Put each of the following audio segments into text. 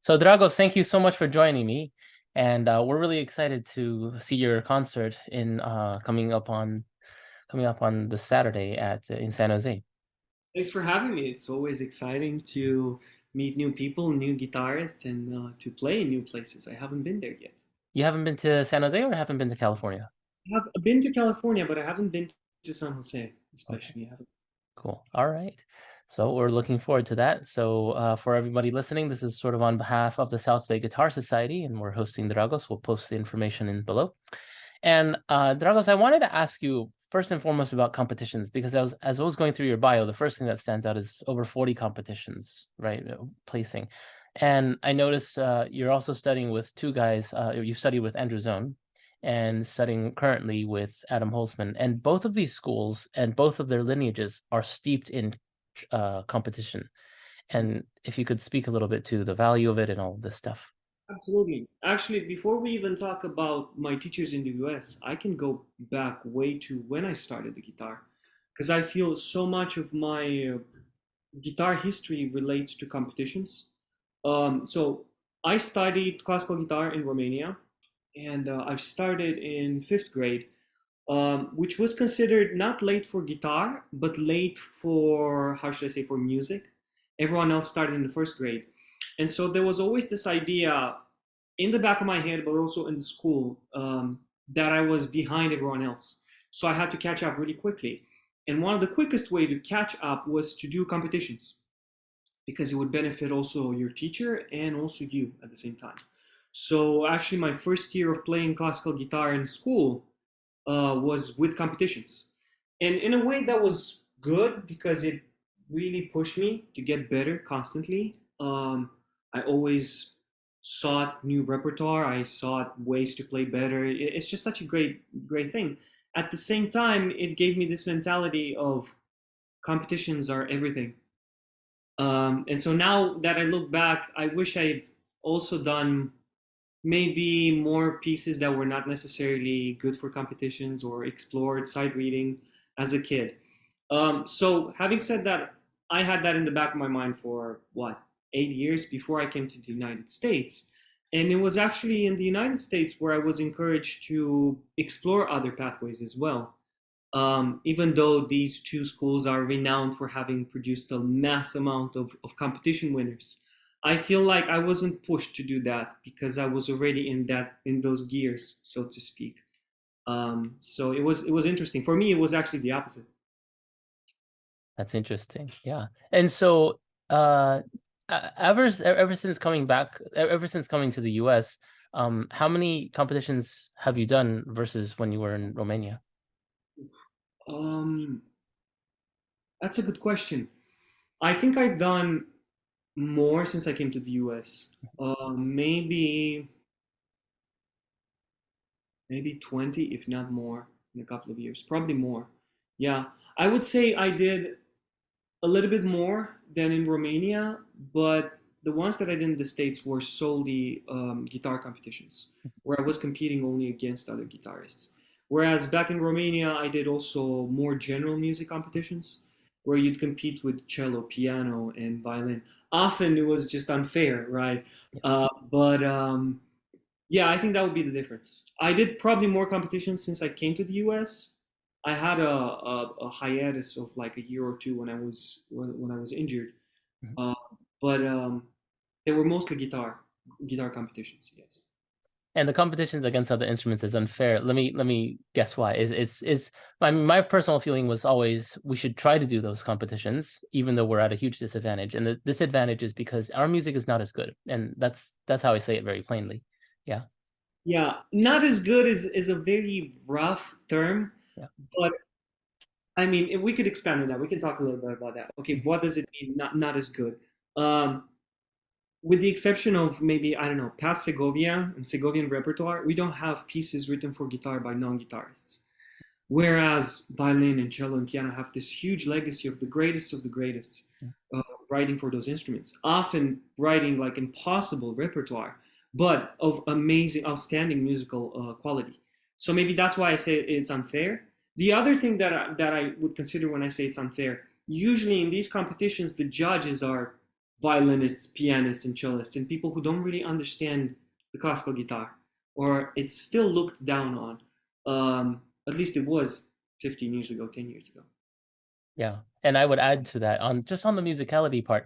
So Dragos, thank you so much for joining me, and we're really excited to see your concert in coming up on the Saturday at in San Jose. Thanks for having me. It's always exciting to meet new people, new guitarists, and to play in new places. I haven't been there yet. You haven't been to San Jose or haven't been to California? I've been to California, but I haven't been to San Jose, Okay, especially. I haven't. cool. All right. So we're looking forward to that. So for everybody listening, this is sort of on behalf of the South Bay Guitar Society, and we're hosting Dragos. We'll post the information in below. And Dragos, I wanted to ask you first and foremost about competitions because as I was going through your bio, the first thing that stands out is over 40 competitions, right? Placing. And I noticed you're also studying with two guys. You study with Andrew Zone and studying currently with Adam Holzman. And both of these schools and both of their lineages are steeped in competition. And if you could speak a little bit to the value of it and all of this stuff. Absolutely. Actually, before we even talk about my teachers in the US, I can go back way to when I started the guitar, because I feel so much of my guitar history relates to competitions. So I studied classical guitar in Romania, and I've started in fifth grade, which was considered not late for guitar, but late for, how should I say, for music. Everyone else started in the first grade. And so there was always this idea in the back of my head, but also in the school, that I was behind everyone else. So I had to catch up really quickly. And one of the quickest way to catch up was to do competitions because it would benefit also your teacher and also you at the same time. So actually, my first year of playing classical guitar in school was with competitions. And in a way, that was good because it really pushed me to get better constantly. I always sought new repertoire. I sought ways to play better. It's just such a great thing. At the same time, it gave me this mentality of competitions are everything. And so now that I look back, I wish I've also done maybe more pieces that were not necessarily good for competitions or explored sight reading as a kid. So having said that, I had that in the back of my mind for what, 8 years before I came to the United States. And it was actually in the United States where I was encouraged to explore other pathways as well. Even though these two schools are renowned for having produced a mass amount of competition winners, I feel like I wasn't pushed to do that because I was already in those gears, so to speak. So it was interesting. For me, it was actually the opposite. That's interesting. Yeah. And so ever since coming back, ever since coming to the US, how many competitions have you done versus when you were in Romania? Um, that's a good question. I think I've done more since I came to the US. Maybe 20, if not more, in a couple of years. Probably more. Yeah, I would say I did a little bit more than in Romania, but the ones that I did in the States were solely guitar competitions, where I was competing only against other guitarists. Whereas back in Romania, I did also more general music competitions, where you'd compete with cello, piano, and violin. Often it was just unfair, right? Yeah. But yeah, I think that would be the difference. I did probably more competitions since I came to the US. I had a hiatus of like a year or two when I was injured, Mhm. uh, but they were mostly guitar competitions. Yes. And the competitions against other instruments is unfair. Let me guess why. Is my personal feeling was always we should try to do those competitions, even though we're at a huge disadvantage. And the disadvantage is because our music is not as good. And that's how I say it very plainly. Yeah. Yeah, not as good is a very rough term, Yeah. but I mean, if we could expand on that. We can talk a little bit about that. Okay, Mhm. what does it mean? Not as good. Um, with the exception of maybe I don't know past Segovia and Segovian repertoire, we don't have pieces written for guitar by non-guitarists. Whereas violin and cello and piano have this huge legacy of the greatest uh, writing for those instruments, often writing like impossible repertoire, but of amazing, outstanding musical quality. So maybe that's why I say it's unfair. The other thing that I would consider when I say it's unfair, usually in these competitions, the judges are violinists, pianists, and cellists, and people who don't really understand the classical guitar, or it's still looked down on. At least it was 15 years ago, 10 years ago. Yeah, and I would add to that on just on the musicality part.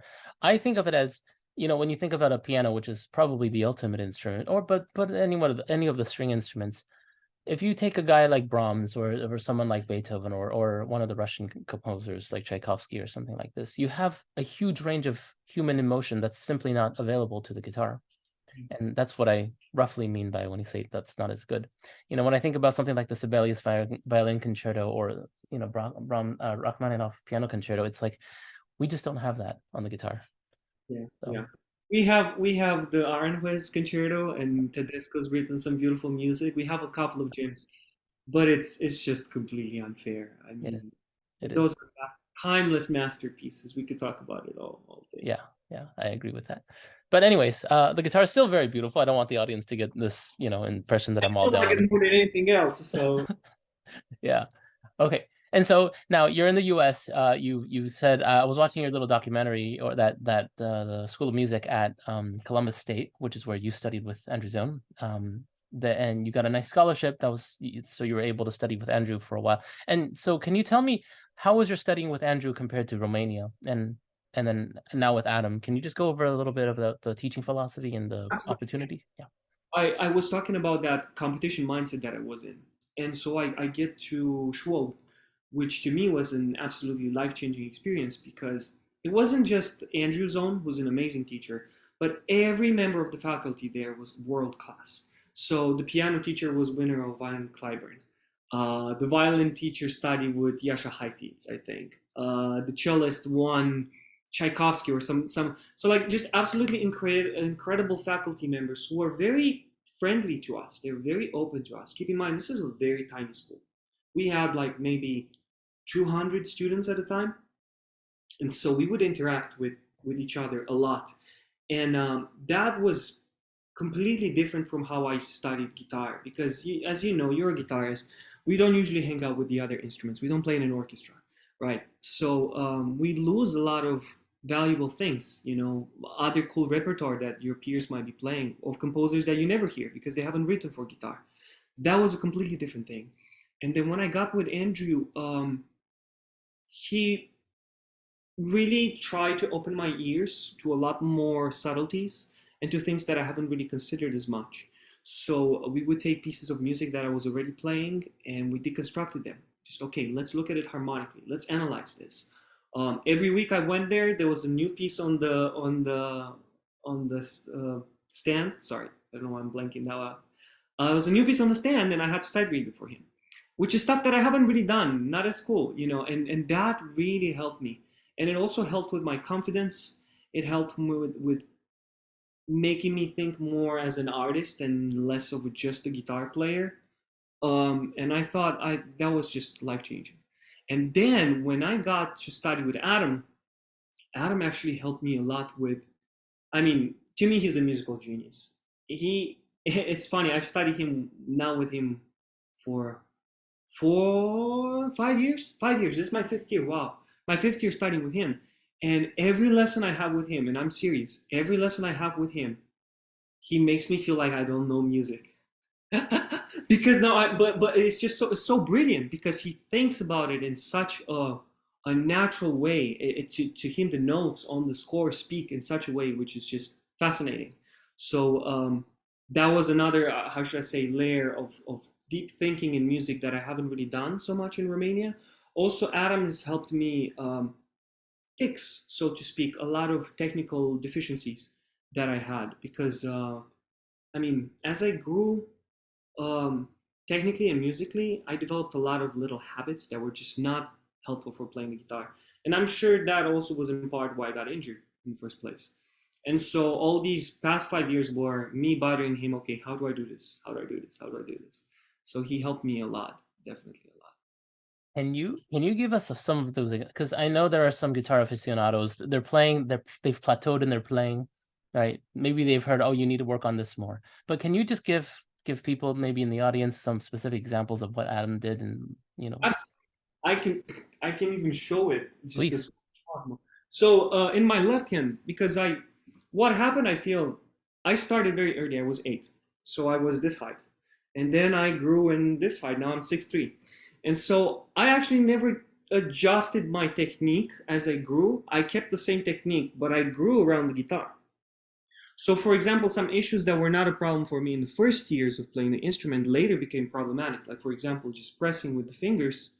I think of it as, when you think about a piano, which is probably the ultimate instrument, or but any of the string instruments. If you take a guy like Brahms or someone like Beethoven or one of the Russian composers like Tchaikovsky or something like this, you have a huge range of human emotion that's simply not available to the guitar. And that's what I roughly mean by when you say that's not as good. When I think about something like the Sibelius violin concerto or Rachmaninoff piano concerto, it's like we just don't have that on the guitar. Yeah, So yeah. We have the Aranjuez concerto, and Tedesco's written some beautiful music. We have a couple of gems, but it's just completely unfair. I it is. mean, It those is. are timeless masterpieces. We could talk about it all day. Yeah, I agree with that. But anyways, the guitar is still very beautiful. I don't want the audience to get this, impression that I'm all I down like on it it. more than anything else. So Yeah. Okay. And so now you're in the U.S. You said I was watching your little documentary or that the School of Music at Columbus State, which is where you studied with Andrew Zone. And you got a nice scholarship. So you were able to study with Andrew for a while. And so can you tell me how was your studying with Andrew compared to Romania and then now with Adam? Can you just go over a little bit of the teaching philosophy and the absolutely. opportunity? Yeah. I was talking about that competition mindset that I was in. And so I get to Schwab, which to me was an absolutely life changing experience because it wasn't just Andrew Zone, who's an amazing teacher, but every member of the faculty there was world class. So the piano teacher was winner of Violin Clyburn. The violin teacher studied with Yasha Heifetz, I think. The cellist won Tchaikovsky or some so like just absolutely incredible faculty members who are very friendly to us. They're very open to us. Keep in mind this is a very tiny school. We had like maybe 200 students at a time, and so we would interact with each other a lot, and that was completely different from how I studied guitar because as you know, you're a guitarist. We don't usually hang out with the other instruments. We don't play in an orchestra, right? So we lose a lot of valuable things, other cool repertoire that your peers might be playing of composers that you never hear because they haven't written for guitar. That was a completely different thing. And then when I got with Andrew, he really tried to open my ears to a lot more subtleties and to things that I haven't really considered as much. So we would take pieces of music that I was already playing and we deconstructed them. Just okay, let's look at it harmonically. Let's analyze this. Every week I went there. There was a new piece on the stand. Sorry, I don't know why I'm blanking now. There was a new piece on the stand, and I had to sight read it for him, which is stuff that I haven't really done, not at school, and that really helped me. And it also helped with my confidence. It helped me with making me think more as an artist and less of just a guitar player. And I thought that was just life changing. And then when I got to study with Adam, Adam actually helped me a lot with. I mean, to me, he's a musical genius. It's funny. I've studied him now with him for 5 years. 5 years. This is my fifth year. Wow, my fifth year studying with him. And every lesson I have with him, and I'm serious, every lesson I have with him, he makes me feel like I don't know music. Because no, but it's just so brilliant because he thinks about it in such a natural way. To him, the notes on the score speak in such a way which is just fascinating. So that was another how should I say layer of deep thinking in music that I haven't really done so much in Romania. Also, Adam has helped me fix, so to speak, a lot of technical deficiencies that I had because I mean, as I grew um, technically and musically, I developed a lot of little habits that were just not helpful for playing the guitar. And I'm sure that also was in part why I got injured in the first place. And so all these past 5 years were me bothering him. Okay, how do I do this? How do I do this? How do I do this? So he helped me a lot, definitely a lot. Can you give us some of those? Because I know there are some guitar aficionados. They've plateaued in their playing, right? Maybe they've heard, oh, you need to work on this more. But can you just give people maybe in the audience some specific examples of what Adam did and I, I can I can even show it just please. as possible. So in my left hand, because what happened, I feel I started very early. I was 8, so I was this height, and then I grew in this height. Now I'm 6'3", and so I actually never adjusted my technique as I grew. I kept the same technique, but I grew around the guitar. So, for example, some issues that were not a problem for me in the first years of playing the instrument later became problematic. Like, for example, just pressing with the fingers,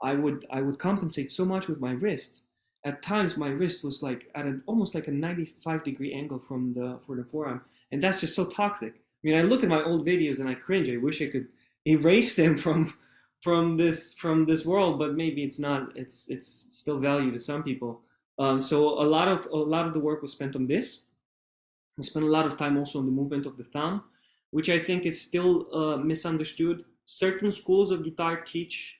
I would compensate so much with my wrist. At times, my wrist was like at an almost like a 95-degree angle from the forearm, and that's just so toxic. I mean, I look at my old videos and I cringe. I wish I could erase them from this world, but maybe it's not. It's still value to some people. So a lot of the work was spent on this. I spent a lot of time also on the movement of the thumb, which I think is still misunderstood. Certain schools of guitar teach,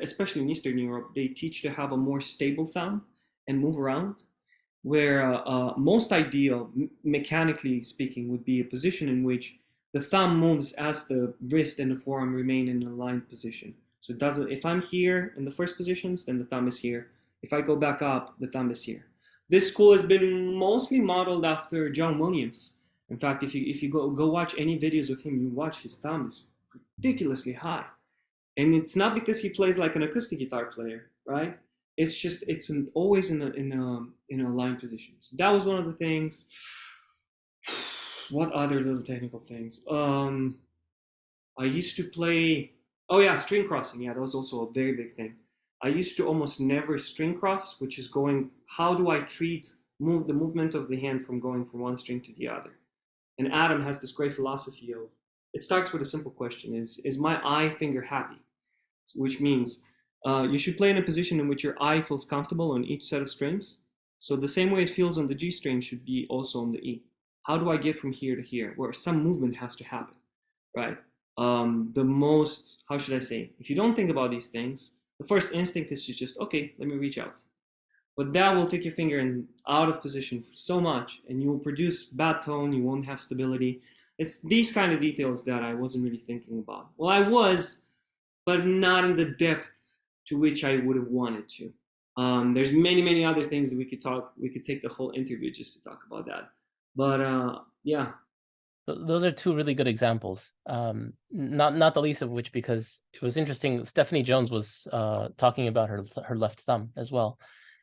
especially in Eastern Europe, they teach to have a more stable thumb and move around. Where most ideal, mechanically speaking, would be a position in which the thumb moves as the wrist and the forearm remain in an aligned position. So it doesn't. If I'm here in the first positions, then the thumb is here. If I go back up, the thumb is here. This school has been mostly modeled after John Williams. In fact, if you go watch any videos of him, you watch his thumb is ridiculously high, and it's not because he plays like an acoustic guitar player, right? It's just always in a line position. So that was one of the things. What other little technical things? I used to play. Oh yeah, string crossing. Yeah, that was also a very big thing. I used to almost never string cross, which is going. How do I move the movement of the hand from going from one string to the other? And Adam has this great philosophy of. It starts with a simple question: Is my eye finger happy? Which means you should play in a position in which your eye feels comfortable on each set of strings. So the same way it feels on the G string should be also on the E. How do I get from here to here? Where some movement has to happen, right? How should I say? If you don't think about these things, the first instinct is to just, okay, let me reach out. But that will take your finger out of position so much, and you will produce bad tone, you won't have stability. It's these kind of details that I wasn't really thinking about. Well, I was, but not in the depth to which I would have wanted to. There's many other things that we could take the whole interview just to talk about that. But yeah. Those are two really good examples. Not the least of which, because it was interesting. Stephanie Jones was talking about her left thumb as well,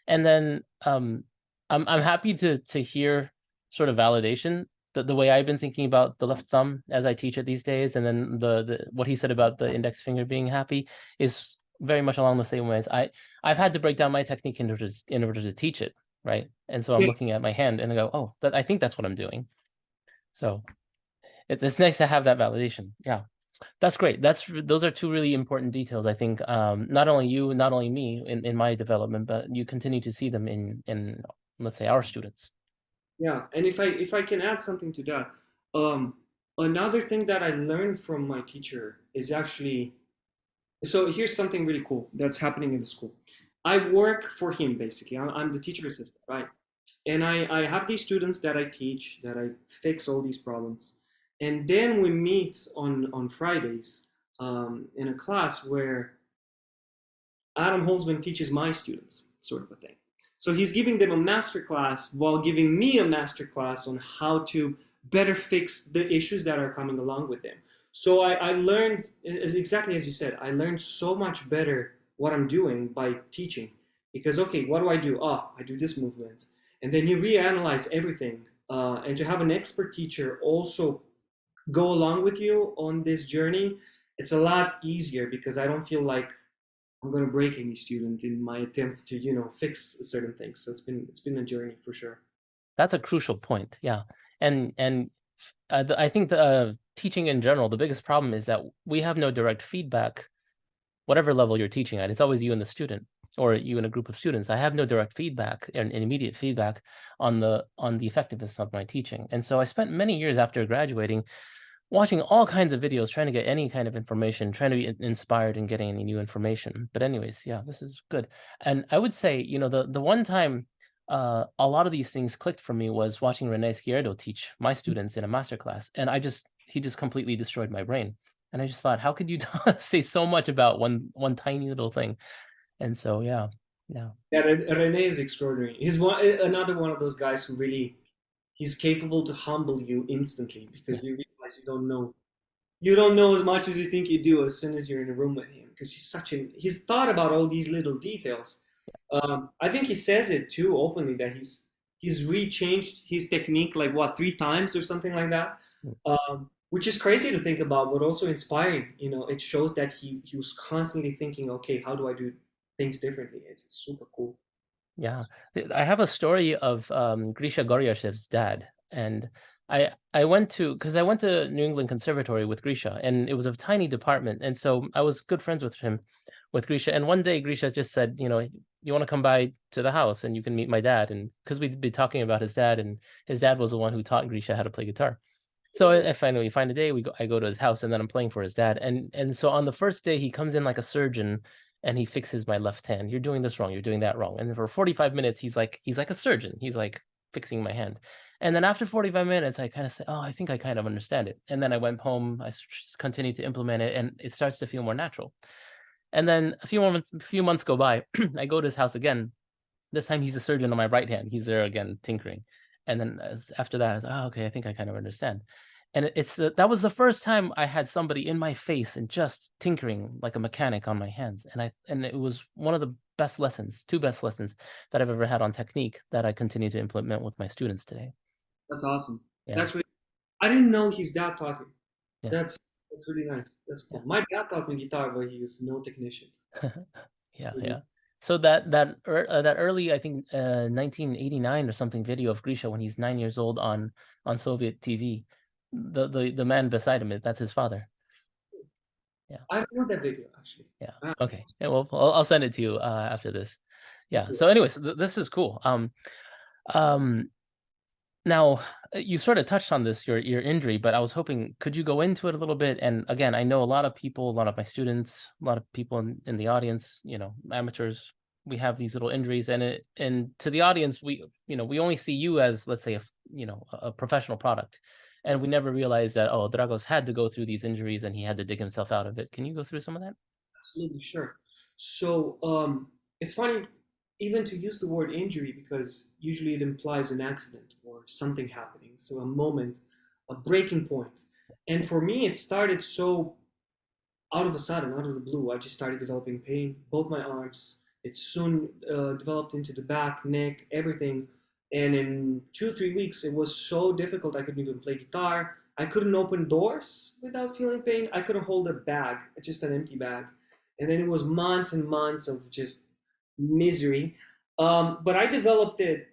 and then I'm happy to hear sort of validation. The way I've been thinking about the left thumb as I teach it these days, and then the what he said about the index finger being happy is very much along the same way as I've had to break down my technique in order to teach it, right? And so I'm looking at my hand and I go, oh, I think that's what I'm doing. So it's nice to have that validation. Yeah, that's great. Those are two really important details. I think not only me in my development, but you continue to see them in let's say our students. Yeah, and if I can add something to that, another thing that I learned from my teacher is actually. So here's something really cool that's happening in the school. I work for him basically. I'm the teacher assistant, right? And I have these students that I teach, that I fix all these problems. And then we meet on Fridays in a class where Adam Holzman teaches my students, sort of a thing. So he's giving them a master class while giving me a master class on how to better fix the issues that are coming along with them. So I learned, exactly as you said, I learned so much better what I'm doing by teaching. Because, okay, what do I do? Oh, I do this movement. And then you reanalyze everything. And to have an expert teacher also go along with you on this journey, it's a lot easier because I don't feel like I'm going to break any student in my attempt to fix certain things. So it's been a journey for sure. That's a crucial point. Yeah, and I think the teaching in general, the biggest problem is that we have no direct feedback, whatever level you're teaching at. It's always you and the student, or you and a group of students. I have no direct feedback and immediate feedback on the effectiveness of my teaching. And so I spent many years after graduating watching all kinds of videos, trying to get any kind of information, trying to be inspired and getting any new information. But anyways, yeah, this is good. And I would say, the one time a lot of these things clicked for me was watching René Izquierdo teach my students in a masterclass. And he just completely destroyed my brain. And I just thought, how could you say so much about one tiny little thing? And so, yeah. Yeah. Yeah, René is extraordinary. He's another one of those guys who really he's capable to humble you instantly because you realize you don't know as much as you think you do as soon as you're in a room with him because he's thought about all these little details. I think he says it too openly that he's rechanged his technique like what 3 times or something like that, which is crazy to think about, but also inspiring. You know, it shows that he was constantly thinking, okay, how do I do things differently? It's super cool. Yeah, I have a story of Grisha Goryashev's dad, and I went to because I went to New England Conservatory with Grisha, and it was a tiny department, and so I was good friends with him, with Grisha. And one day Grisha just said, you know, you want to come by to the house and you can meet my dad, and because we'd be talking about his dad, and his dad was the one who taught Grisha how to play guitar. So I finally find a day, I go to his house, and then I'm playing for his dad. And so on the first day, he comes in like a surgeon, and he fixes my left hand. You're doing this wrong. You're doing that wrong. And then for 45 minutes, he's like a surgeon. He's like fixing my hand. And then after 45 minutes, I kind of say, oh, I think I kind of understand it. And then I went home. I continued to implement it, and it starts to feel more natural. And then a few months go by. I go to his house again. This time he's a surgeon on my right hand. He's there again tinkering. And then after that, I was like, oh, okay, I think I kind of understand. And that was the first time I had somebody in my face and just tinkering like a mechanic on my hands. And it was one of the best lessons, two best lessons that I've ever had on technique that I continue to implement with my students today. That's awesome. Yeah. That's really, I didn't know his dad taught him. Yeah. That's really nice. That's cool. Yeah. My dad taught me guitar, but he was no technician. Yeah, Really, yeah. So that early, I think 1989 or something video of Grisha when he's 9 years old on Soviet TV, the man beside him, that's his father. Yeah, I don't know that video actually. yeah. Ah, Okay. Yeah, well, I'll send it to you after this. Yeah. cool. So, anyways, this is cool. Um, Now, you sort of touched on this, your injury, but I was hoping, could you go into it a little bit? And again, I know a lot of people, a lot of my students, a lot of people in the audience, you know, amateurs, we have these little injuries, and to the audience, we only see you as, let's say, a professional product, and we never realize that, oh, Dragos had to go through these injuries and he had to dig himself out of it. Can you go through some of that? Absolutely sure. So it's funny even to use the word injury because usually it implies an accident or something happening. So a moment, a breaking point. And for me, it started so out of a sudden, out of the blue. I just started developing pain, both my arms. It soon developed into the back, neck, everything. And in 2, 3 weeks, it was so difficult. I couldn't even play guitar. I couldn't open doors without feeling pain. I couldn't hold a bag, just an empty bag. And then it was months and months of just misery. But I developed it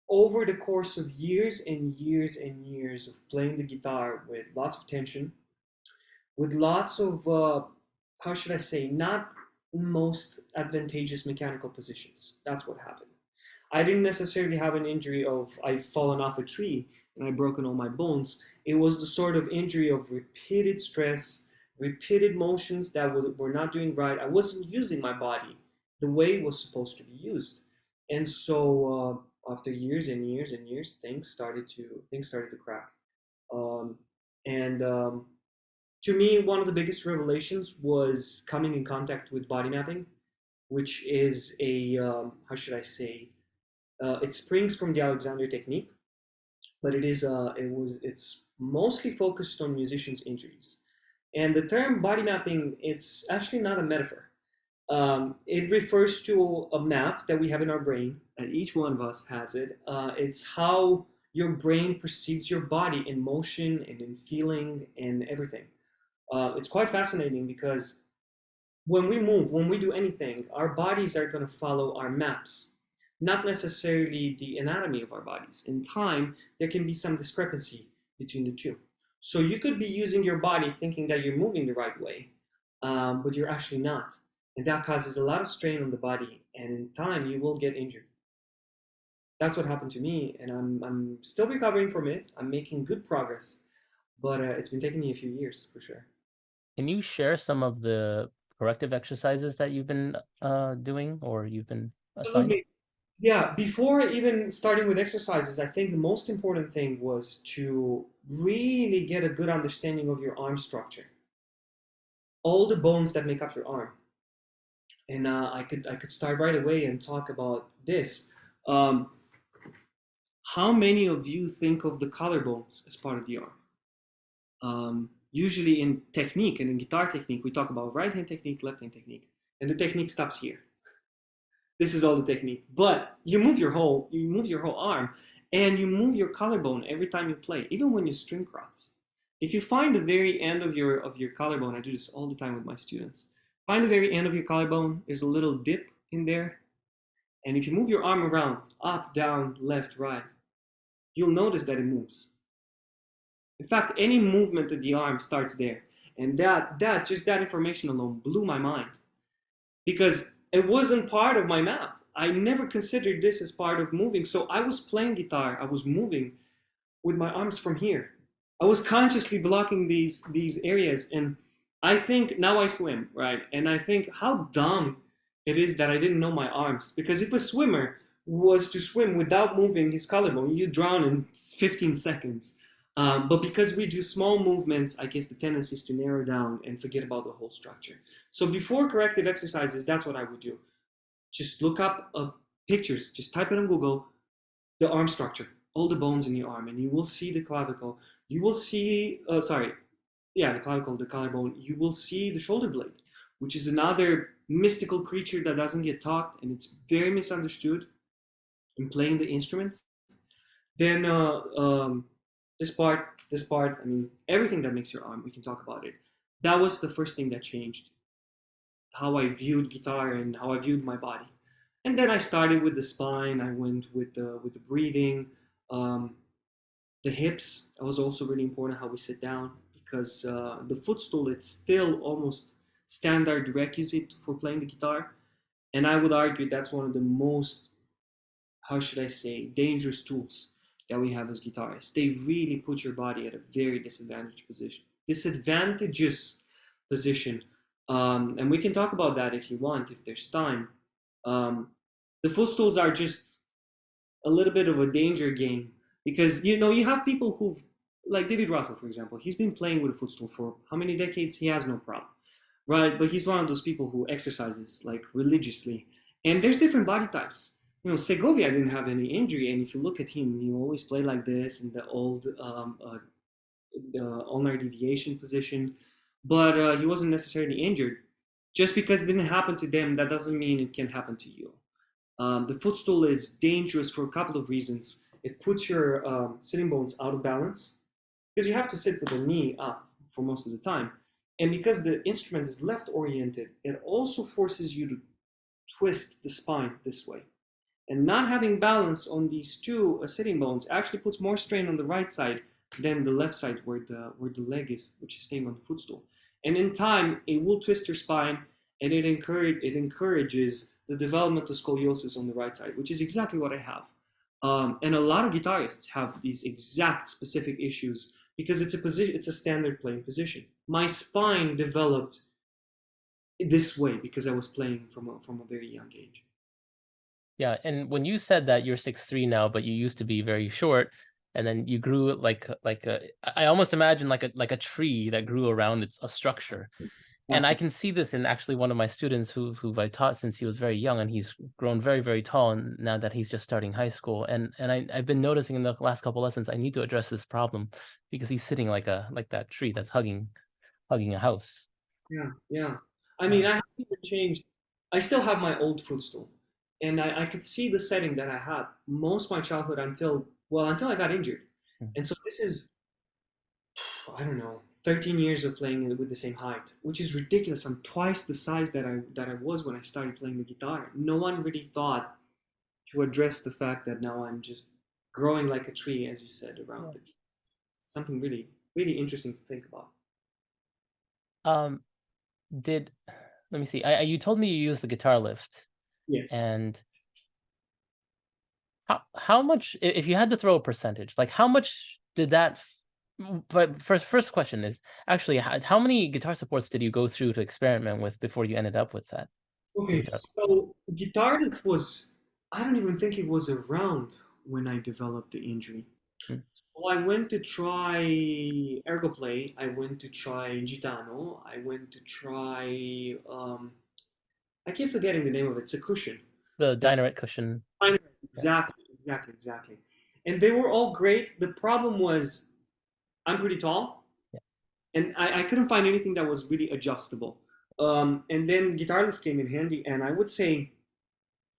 over the course of years and years and years of playing the guitar with lots of tension, with lots of, how should I say, not most advantageous mechanical positions. That's what happened. I didn't necessarily have an injury of I've fallen off a tree and I've broken all my bones. It was the sort of injury of repeated stress, repeated motions that were not doing right. I wasn't using my body the way it was supposed to be used. And so after years and years and years, things started to crack. Um, and To me, one of the biggest revelations was coming in contact with body mapping, which is a how should I say? It springs from the Alexander technique, but it's mostly focused on musicians' injuries. And the term body mapping, it's actually not a metaphor. It refers to a map that we have in our brain, and each one of us has it. It's how your brain perceives your body in motion and in feeling and everything. It's quite fascinating because when we move, when we do anything, our bodies are going to follow our maps, not necessarily the anatomy of our bodies. In time, there can be some discrepancy between the two. So you could be using your body thinking that you're moving the right way, but you're actually not. And that causes a lot of strain on the body, and in time, you will get injured. That's what happened to me, and I'm still recovering from it. I'm making good progress, but it's been taking me a few years for sure. Can you share some of the corrective exercises that you've been doing or you've been assigned? Absolutely. Yeah, before even starting with exercises, I think the most important thing was to really get a good understanding of your arm structure, all the bones that make up your arm. and I could start right away and talk about this. Um, how many of you think of the collarbones as part of the arm? Usually in technique and in guitar technique, we talk about right hand technique, left hand technique, and the technique stops here. This is all the technique. But you move your whole arm, and you move your collarbone every time you play, even when you string cross. If you find the very end of your collarbone, I do this all the time with my students. Find the very end of your collarbone. There's a little dip in there, and if you move your arm around, up, down, left, right, you'll notice that it moves. In fact, any movement of the arm starts there, and that information alone blew my mind because it wasn't part of my map. I never considered this as part of moving. So I was playing guitar, I was moving with my arms from here. I was consciously blocking these areas, and I think now I swim, right? And I think how dumb it is that I didn't know my arms, because if a swimmer was to swim without moving his collarbone, you drown in 15 seconds. But because we do small movements, I guess the tendency is to narrow down and forget about the whole structure. So before corrective exercises, that's what I would do. Just look up pictures, just type it on Google, the arm structure, all the bones in your arm, and you will see the clavicle. You will see, the clavicle, the collarbone. You will see the shoulder blade, which is another mystical creature that doesn't get taught, and it's very misunderstood in playing the instrument. Then this part, I mean, everything that makes your arm, we can talk about it. That was the first thing that changed how I viewed guitar and how I viewed my body. And then I started with the spine. I went with the breathing, um, the hips. That was also really important how we sit down because the footstool, it's still almost standard requisite for playing the guitar. And I would argue that's one of the most, how should I say, dangerous tools that we have as guitarists. They really put your body at a very disadvantageous position. And we can talk about that if you want, if there's time. Um, the footstools are just a little bit of a danger game because you have people who've, like David Russell, for example. He's been playing with a footstool for how many decades? He has no problem, right? But he's one of those people who exercises like religiously. And there's different body types. Segovia didn't have any injury, and if you look at him, he always played like this in the old the ulnar deviation position, but he wasn't necessarily injured. Just because it didn't happen to them, that doesn't mean it can happen to you. The footstool is dangerous for a couple of reasons. It puts your sitting bones out of balance because you have to sit with the knee up for most of the time. And because the instrument is left oriented, it also forces you to twist the spine this way. And not having balance on these two sitting bones actually puts more strain on the right side than the left side where the leg is, which is staying on the footstool. And in time, it will twist your spine, and it encourages the development of scoliosis on the right side, which is exactly what I have. And a lot of guitarists have these exact specific issues because it's a standard playing position. My spine developed this way because I was playing from a very young age. Yeah, and when you said that you're 6'3" now, but you used to be very short, and then you grew like a I almost imagine like a tree that grew around a structure. And I Absolutely. can see this in actually one of my students who I taught since he was very young, and he's grown very, very tall, and now that he's just starting high school. And I've been noticing in the last couple lessons, I need to address this problem because he's sitting like that tree that's hugging a house. Yeah, yeah. I mean, Uh, I haven't even changed. I still have my old footstool, and I could see the setting that I had most of my childhood until I got injured. mm. And so this is, I don't know, 13 years of playing with the same height, which is ridiculous. I'm twice the size that I was when I started playing the guitar. No one really thought to address the fact that now I'm just growing like a tree, as you said, around Yeah. the something really, really interesting to think about. Um, did Let me see. You told me you use the guitar lift, Yes. and how much, if you had to throw a percentage, like how much did that but first question is actually how many guitar supports did you go through to experiment with before you ended up with that the Okay, guitar? so Guitarist was, I don't even think it was around when I developed the injury. Mm. So I went to try ergo play, I went to try Gitano, I went to try I keep forgetting the name of it. It's a cushion. The That Dinarette cushion. Yeah. exactly. And they were all great. The problem was I'm pretty tall, Yeah. and I couldn't find anything that was really adjustable. And then guitar lift came in handy, and I would say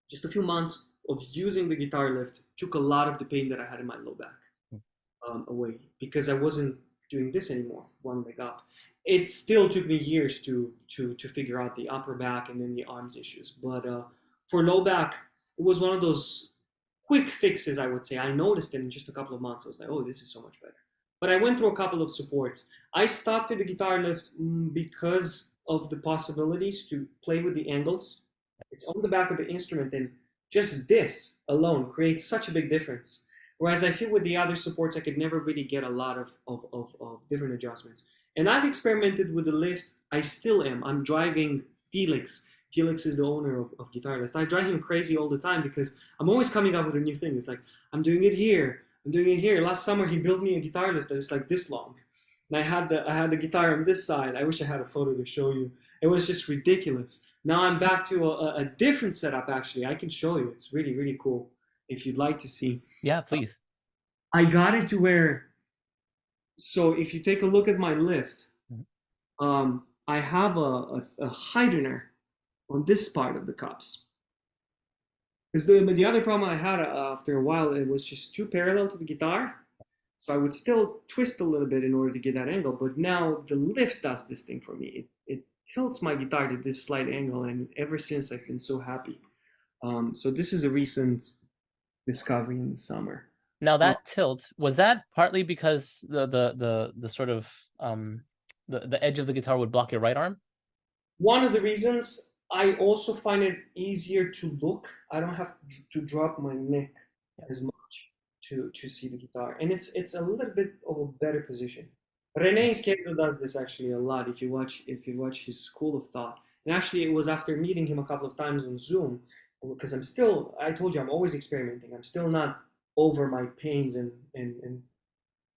just a few months of using the guitar lift took a lot of the pain that I had in my low back away because I wasn't doing this anymore, one leg up. It still took me years to figure out the upper back and then the arms issues. But for low back, it was one of those quick fixes, I would say. I noticed it in just a couple of months. I was like, oh, this is so much better. But I went through a couple of supports. I stopped at the guitar lift because of the possibilities to play with the angles. It's on the back of the instrument, and just this alone creates such a big difference. Whereas I feel with the other supports, I could never really get a lot of different adjustments. And I've experimented with the lift. I still am. I'm driving Felix. Felix is the owner of Guitar Lift. I drive him crazy all the time because I'm always coming up with a new thing. It's like, I'm doing it here. I'm doing it here. Last summer, he built me a guitar lift that is like this long. And I had the guitar on this side. I wish I had a photo to show you. It was just ridiculous. Now I'm back to a different setup, actually. I can show you. It's really, really cool if you'd like to see. Yeah, please. I got it to where, so if you take a look at my lift, I have a heightener on this part of the cups. Because the other problem I had after a while, it was just too parallel to the guitar. So I would still twist a little bit in order to get that angle. But now the lift does this thing for me. It tilts my guitar to this slight angle. And ever since, I've been so happy. So this is a recent discovery in the summer. Now that tilt, was that partly because the sort of the edge of the guitar would block your right arm? One of the reasons. I also find it easier to look. I don't have to drop my neck as much to see the guitar, and it's a little bit of a better position. René Izquierdo does this actually a lot. If you watch his school of thought, and actually it was after meeting him a couple of times on Zoom, because I told you I'm always experimenting. I'm still not over my pains and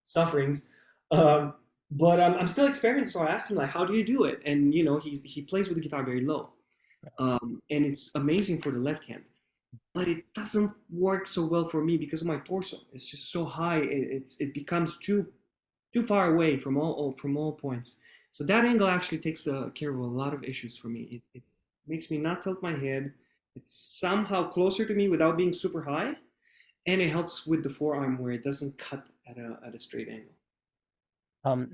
sufferings. But I'm still experimenting, so I asked him like, "How do you do it?" And you know, he plays with the guitar very low, and it's amazing for the left hand. But it doesn't work so well for me because of my torso. It's just so high. It becomes too far away from all points. So that angle actually takes care of a lot of issues for me. It makes me not tilt my head. It's somehow closer to me without being super high, and it helps with the forearm where it doesn't cut at a straight angle.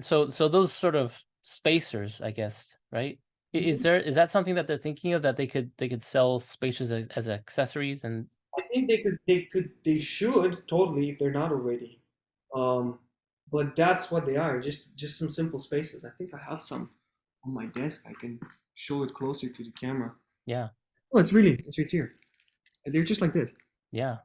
So those sort of spacers, I guess, right? Is that something that they're thinking of, that they could sell spacers as accessories? And I think they should totally if they're not already. But that's what they are, just some simple spaces. I think I have some on my desk. I can show it closer to the camera. yeah, Oh, it's right here. They're just like this. yeah.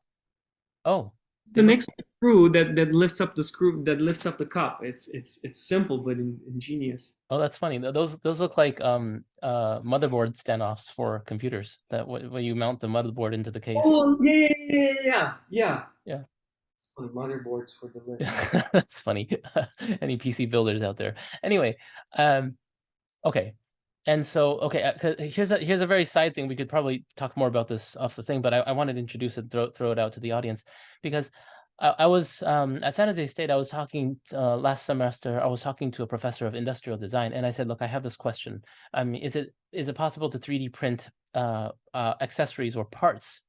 Oh, It's the next screw that lifts up the cup. It's simple but ingenious. oh, that's funny. Those look like motherboard standoffs for computers. That when you mount the motherboard into the case. Oh yeah. Yeah. It's funny, motherboards for the lift. That's funny. Any PC builders out there? Anyway, okay. And so, okay, here's a very side thing. We could probably talk more about this off the thing, but I wanted to introduce it, throw it out to the audience, because I was at San Jose State. I was talking last semester. I was talking to a professor of industrial design, and I said, "Look, I have this question. Is it possible to 3D print accessories or parts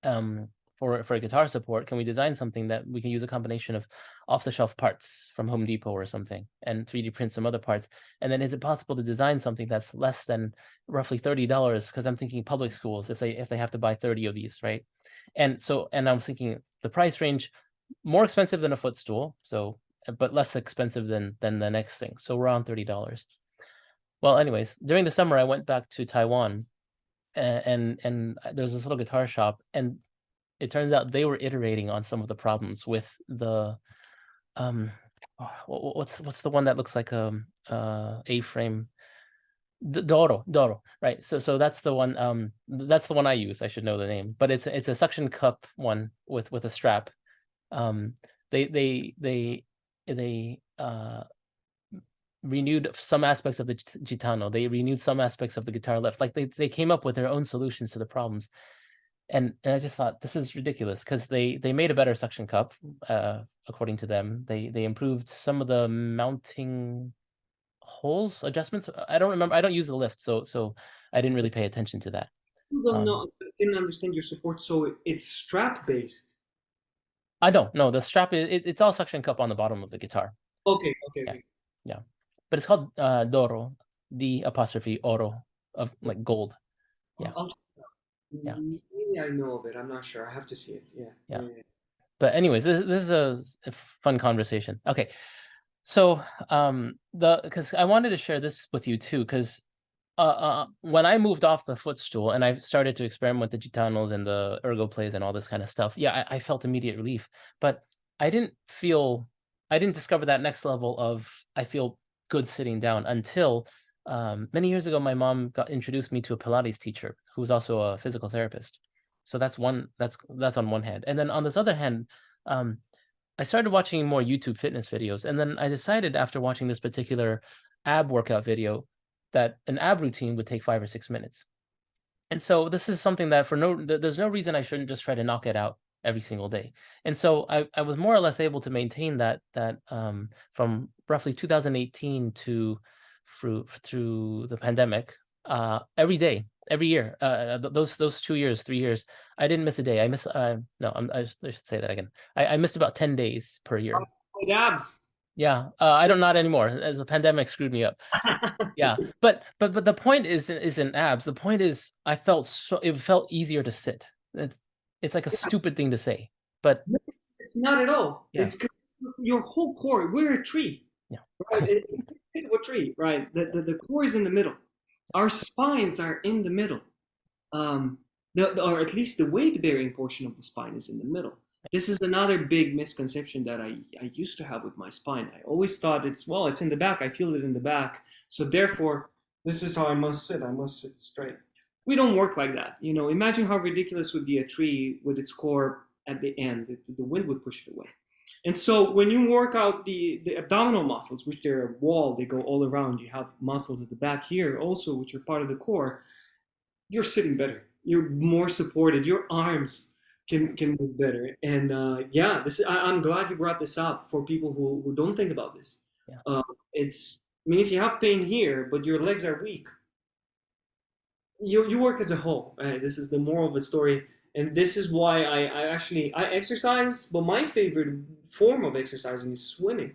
for a guitar support? Can we design something that we can use a combination of off-the-shelf parts from Home Depot or something, and 3D print some other parts? And then is it possible to design something that's less than roughly $30? Because I'm thinking public schools, if they have to buy 30 of these, right? And I was thinking the price range, more expensive than a footstool, so but less expensive than the next thing. So we're around $30. Well, anyways, during the summer I went back to Taiwan, and there's this little guitar shop, and it turns out they were iterating on some of the problems with the what's the one that looks like A-frame, Doro, right? So that's the one. That's the one I use. I should know the name, but it's a suction cup one with a strap. They renewed some aspects of the gitano. They renewed some aspects of the guitar lift. Like they came up with their own solutions to the problems. And I just thought this is ridiculous because they made a better suction cup, according to them. They improved some of the mounting holes adjustments. I don't remember. I don't use the lift, so I didn't really pay attention to that. still don't Um, know. I didn't understand your support. So it's strap based. I don't know. The strap it's all suction cup on the bottom of the guitar. Okay, okay, Yeah, okay. yeah. But it's called Doro, the apostrophe oro of like gold. Yeah, I'll, yeah, maybe I know of it. I'm not sure. I have to see it. Yeah, yeah. yeah, yeah. But anyways, this is a fun conversation. Okay. So because I wanted to share this with you too, because when I moved off the footstool and I started to experiment with the gitanos and the ergo plays and all this kind of stuff, yeah, I felt immediate relief. But I didn't discover that next level of I feel good sitting down until many years ago, my mom introduced me to a Pilates teacher who was also a physical therapist. So that's on one hand, and then on this other hand, um, I started watching more YouTube fitness videos, and then I decided after watching this particular ab workout video that an ab routine would take 5 or 6 minutes. And so this is something that there's no reason I shouldn't just try to knock it out every single day. And so I was more or less able to maintain that from roughly 2018 to through the pandemic, every day, every year, those 2 years, 3 years, I didn't miss a day. I should say that again. I missed about 10 days per year. With abs. Yeah, I don't not anymore, as the pandemic screwed me up. Yeah, but the point isn't abs. The point is it felt easier to sit. It's like a stupid thing to say, but No, it's not at all. yeah, It's because your whole core. We're a tree, yeah, right? Think of a tree, right? The core is in the middle. Our spines are in the middle. Or at least the weight bearing portion of the spine is in the middle. This is another big misconception that I used to have with my spine. I always thought it's in the back. I feel it in the back. So therefore, this is how I must sit. I must sit straight. We don't work like that. Imagine how ridiculous would be a tree with its core at the end. The wind would push it away. And so when you work out the abdominal muscles, which they're a wall, they go all around. You have muscles at the back here also, which are part of the core. You're sitting better. You're more supported. Your arms can move better. And yeah, I'm glad you brought this up for people who don't think about this. yeah. I mean, if you have pain here, but your legs are weak, you work as a whole. Right? This is the moral of the story. And this is why I exercise, but my favorite form of exercising is swimming,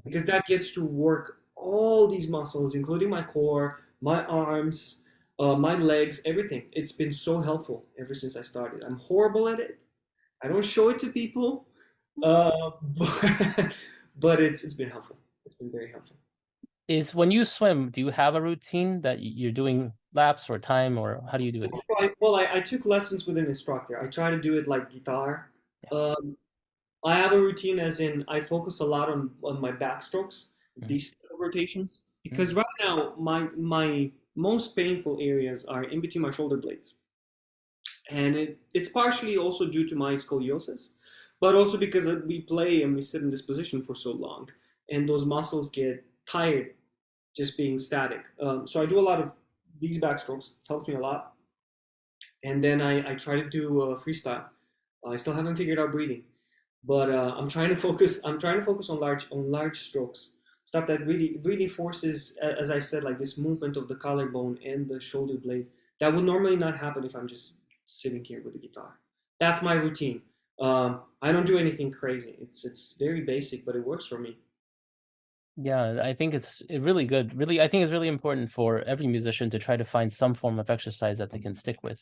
because that gets to work all these muscles, including my core, my arms, my legs, everything. It's been so helpful ever since I started. I'm horrible at it. I don't show it to people, but it's been helpful. It's been very helpful. Is when you swim, do you have a routine that you're doing laps or time, or how do you do it? I took lessons with an instructor. I try to do it like guitar. Yeah. I have a routine, as in I focus a lot on my backstrokes, Mhm. these rotations, because right now my most painful areas are in between my shoulder blades, and it's partially also due to my scoliosis, but also because we play and we sit in this position for so long, and those muscles get tired just being static. So I do a lot of these backstrokes. Helps me a lot. And then I try to do freestyle. I still haven't figured out breathing, but I'm trying to focus. I'm trying to focus on large strokes, stuff that really forces, as I said, like this movement of the collarbone and the shoulder blade that would normally not happen if I'm just sitting here with the guitar. That's my routine. I don't do anything crazy. It's very basic, but it works for me. Yeah, I think it's really good. Really, I think it's really important for every musician to try to find some form of exercise that they can stick with.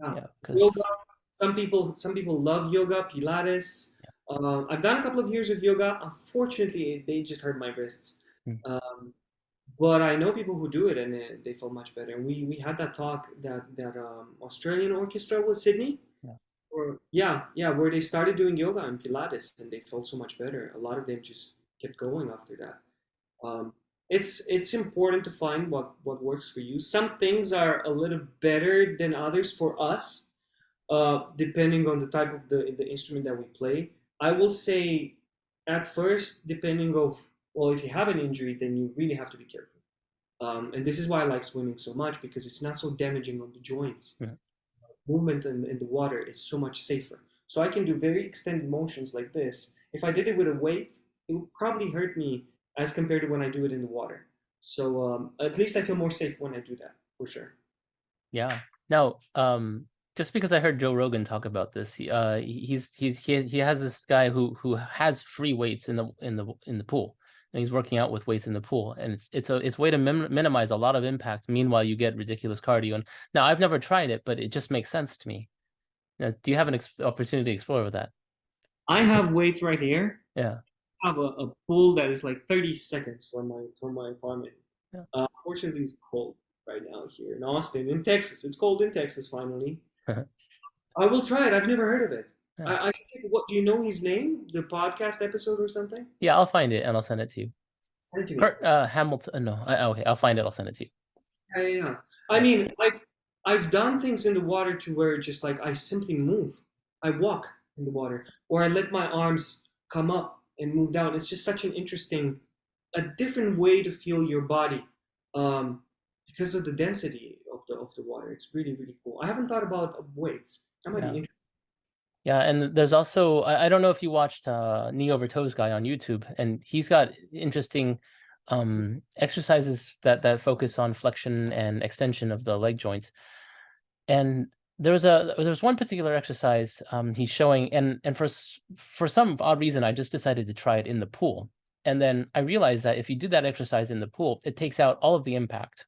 Yeah. Yeah, because Yoga. Some people love yoga, Pilates. I've done a couple of years of yoga. Unfortunately, they just hurt my wrists. Um, but I know people who do it, and they feel much better. And we had that talk that Australian orchestra was Sydney, yeah. or yeah, where they started doing yoga and Pilates, and they felt so much better. A lot of them just kept going after that. Um, it's important to find what works for you. Some things are a little better than others for us, depending on the type of the instrument that we play. I will say, at first, depending of Well, if you have an injury, then you really have to be careful. And this is why I like swimming so much, because it's not so damaging on the joints. Yeah. Movement in the water is so much safer. So I can do very extended motions like this. If I did it with a weight, it would probably hurt me as compared to when I do it in the water. So at least I feel more safe when I do that, for sure. Yeah. Now, just because I heard Joe Rogan talk about this, he has this guy who has free weights in the pool, and he's working out with weights in the pool, and it's a way to minimize a lot of impact. Meanwhile, you get ridiculous cardio. And now I've never tried it, but it just makes sense to me. Now, do you have an opportunity to explore with that? I have weights right here. Yeah. I have a pool that is like 30 seconds from my apartment. Yeah. Fortunately, it's cold right now here in Austin, in Texas. It's cold in Texas finally. I will try it. I've never heard of it. Yeah. I think, what do you know his name? The podcast episode or something? Yeah, I'll find it and I'll send it to you. Send it to me. Kurt Hamilton. No, okay, I'll find it. I'll send it to you. Yeah. I mean, I've done things in the water to where just like I simply move. I walk in the water, or I let my arms come up and move down. It's just such an interesting, a different way to feel your body, because of the density of the water. It's really really cool. I haven't thought about weights. That might be Yeah. interesting. Yeah, and there's also I don't know if you watched Neo Virtuoso guy on YouTube, and he's got interesting exercises that focus on flexion and extension of the leg joints. And there was one particular exercise he's showing, and for some odd reason I just decided to try it in the pool. And then I realized that if you do that exercise in the pool, it takes out all of the impact.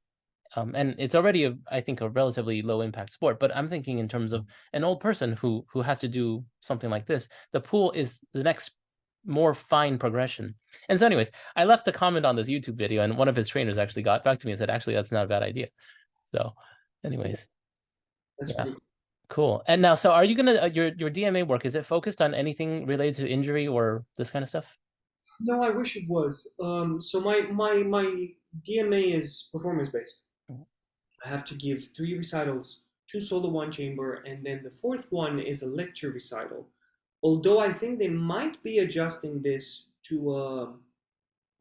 And it's already, I think, a relatively low impact sport. But I'm thinking in terms of an old person who has to do something like this, the pool is the next more fine progression. And so anyways, I left a comment on this YouTube video, and one of his trainers actually got back to me and said, actually, that's not a bad idea. So anyways, That's yeah, pretty cool. And now, so are you gonna your DMA work, is it focused on anything related to injury or this kind of stuff? No, I wish it was. So my DMA is performance based. Mhm. I have to give 3 recitals, 2 solo, 1 chamber, and then the fourth one is a lecture recital. Although I think they might be adjusting this to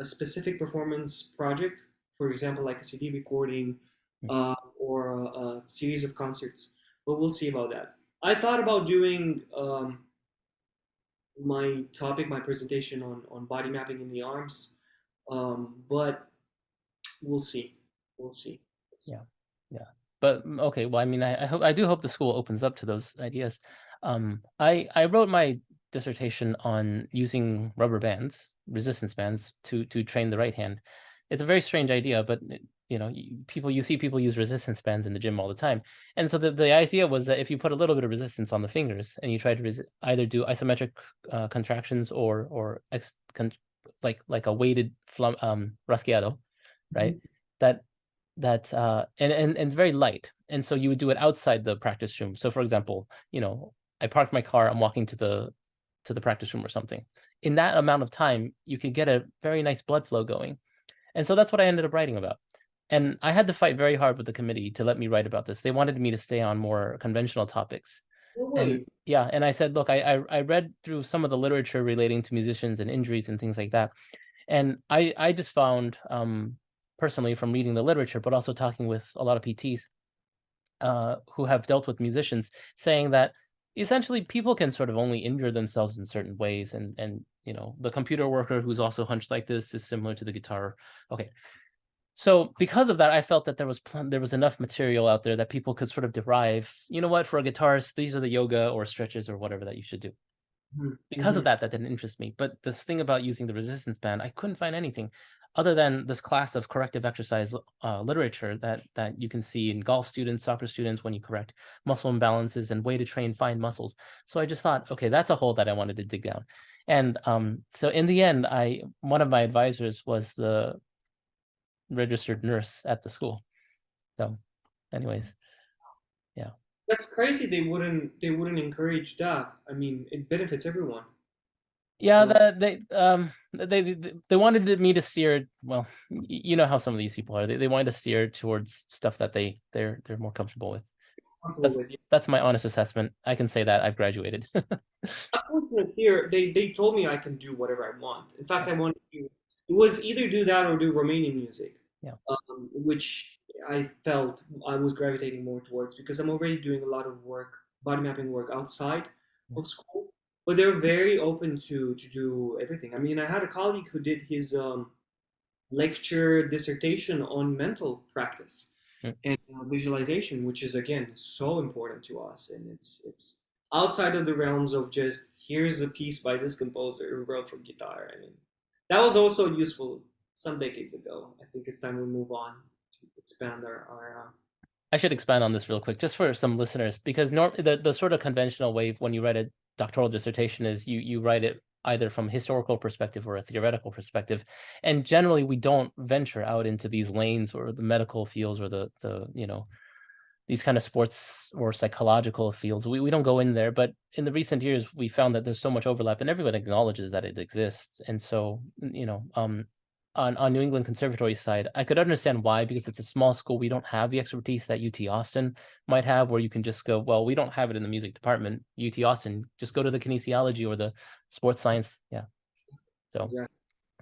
a specific performance project, for example, like a CD recording, or a series of concerts. But we'll see about that. I thought about doing my topic, my presentation on body mapping in the arms, but we'll see. We'll see. Yeah, yeah. But okay, well, I mean, I do hope the school opens up to those ideas. I wrote my dissertation on using rubber bands, resistance bands, to train the right hand. It's a very strange idea, but you know, you see people use resistance bands in the gym all the time. And so the idea was that if you put a little bit of resistance on the fingers and you try to either do isometric contractions or like a weighted rasgueado, right? That and it's very light, and so you would do it outside the practice room. So for example, you know, I parked my car, I'm walking to the practice room or something. In that amount of time, you could get a very nice blood flow going. And so that's what I ended up writing about. And I had to fight very hard with the committee to let me write about this. They wanted me to stay on more conventional topics. No And way. yeah, and I said, look, I read through some of the literature relating to musicians and injuries and things like that. And I just found personally from reading the literature, but also talking with a lot of PTs who have dealt with musicians, saying that essentially people can sort of only injure themselves in certain ways, and you know, the computer worker who's also hunched like this is similar to the guitar. Okay, so because of that, I felt that there was enough material out there that people could sort of derive, you know what, for a guitarist, these are the yoga or stretches or whatever that you should do. Because of Mm-hmm. that, that didn't interest me. But this thing about using the resistance band, I couldn't find anything other than this class of corrective exercise literature that you can see in golf students, soccer students, when you correct muscle imbalances and way to train fine muscles. So I just thought, okay, that's a hole that I wanted to dig down. And so in the end, one of my advisors was the registered nurse at the school. So anyways, yeah. That's crazy. They wouldn't encourage that. I mean, it benefits everyone. Yeah, Uh, they wanted me to steer. Well, you know how some of these people are. They wanted to steer towards stuff that they're more comfortable with. comfortable That's with you. that's my honest assessment. I can say that I've graduated. I'm fortunate here. They told me I can do whatever I want. In fact, I Excellent. wanted to. it was either do that or do Romanian music, Yeah. which I felt I was gravitating more towards because I'm already doing a lot of work, body mapping work outside Yeah. of school. But they're very open to do everything. I mean, I had a colleague who did his lecture dissertation on mental practice Mm. and visualization, which is again so important to us, and it's outside of the realms of just here's a piece by this composer who wrote for guitar. I mean, that was also useful some decades ago. I think it's time we move on to expand our I should expand on this real quick, just for some listeners, because the sort of conventional way when you write a doctoral dissertation is you write it either from a historical perspective or a theoretical perspective, and generally we don't venture out into these lanes or the medical fields or the these kind of sports or psychological fields. We don't go in there, but in the recent years we found that there's so much overlap, and everyone acknowledges that it exists. And so on New England Conservatory side, I could understand why, because it's a small school. We don't have the expertise that UT Austin might have, where you can just go, well, we don't have it in the music department. UT Austin, just go to the kinesiology or the sports science. Yeah. So yeah.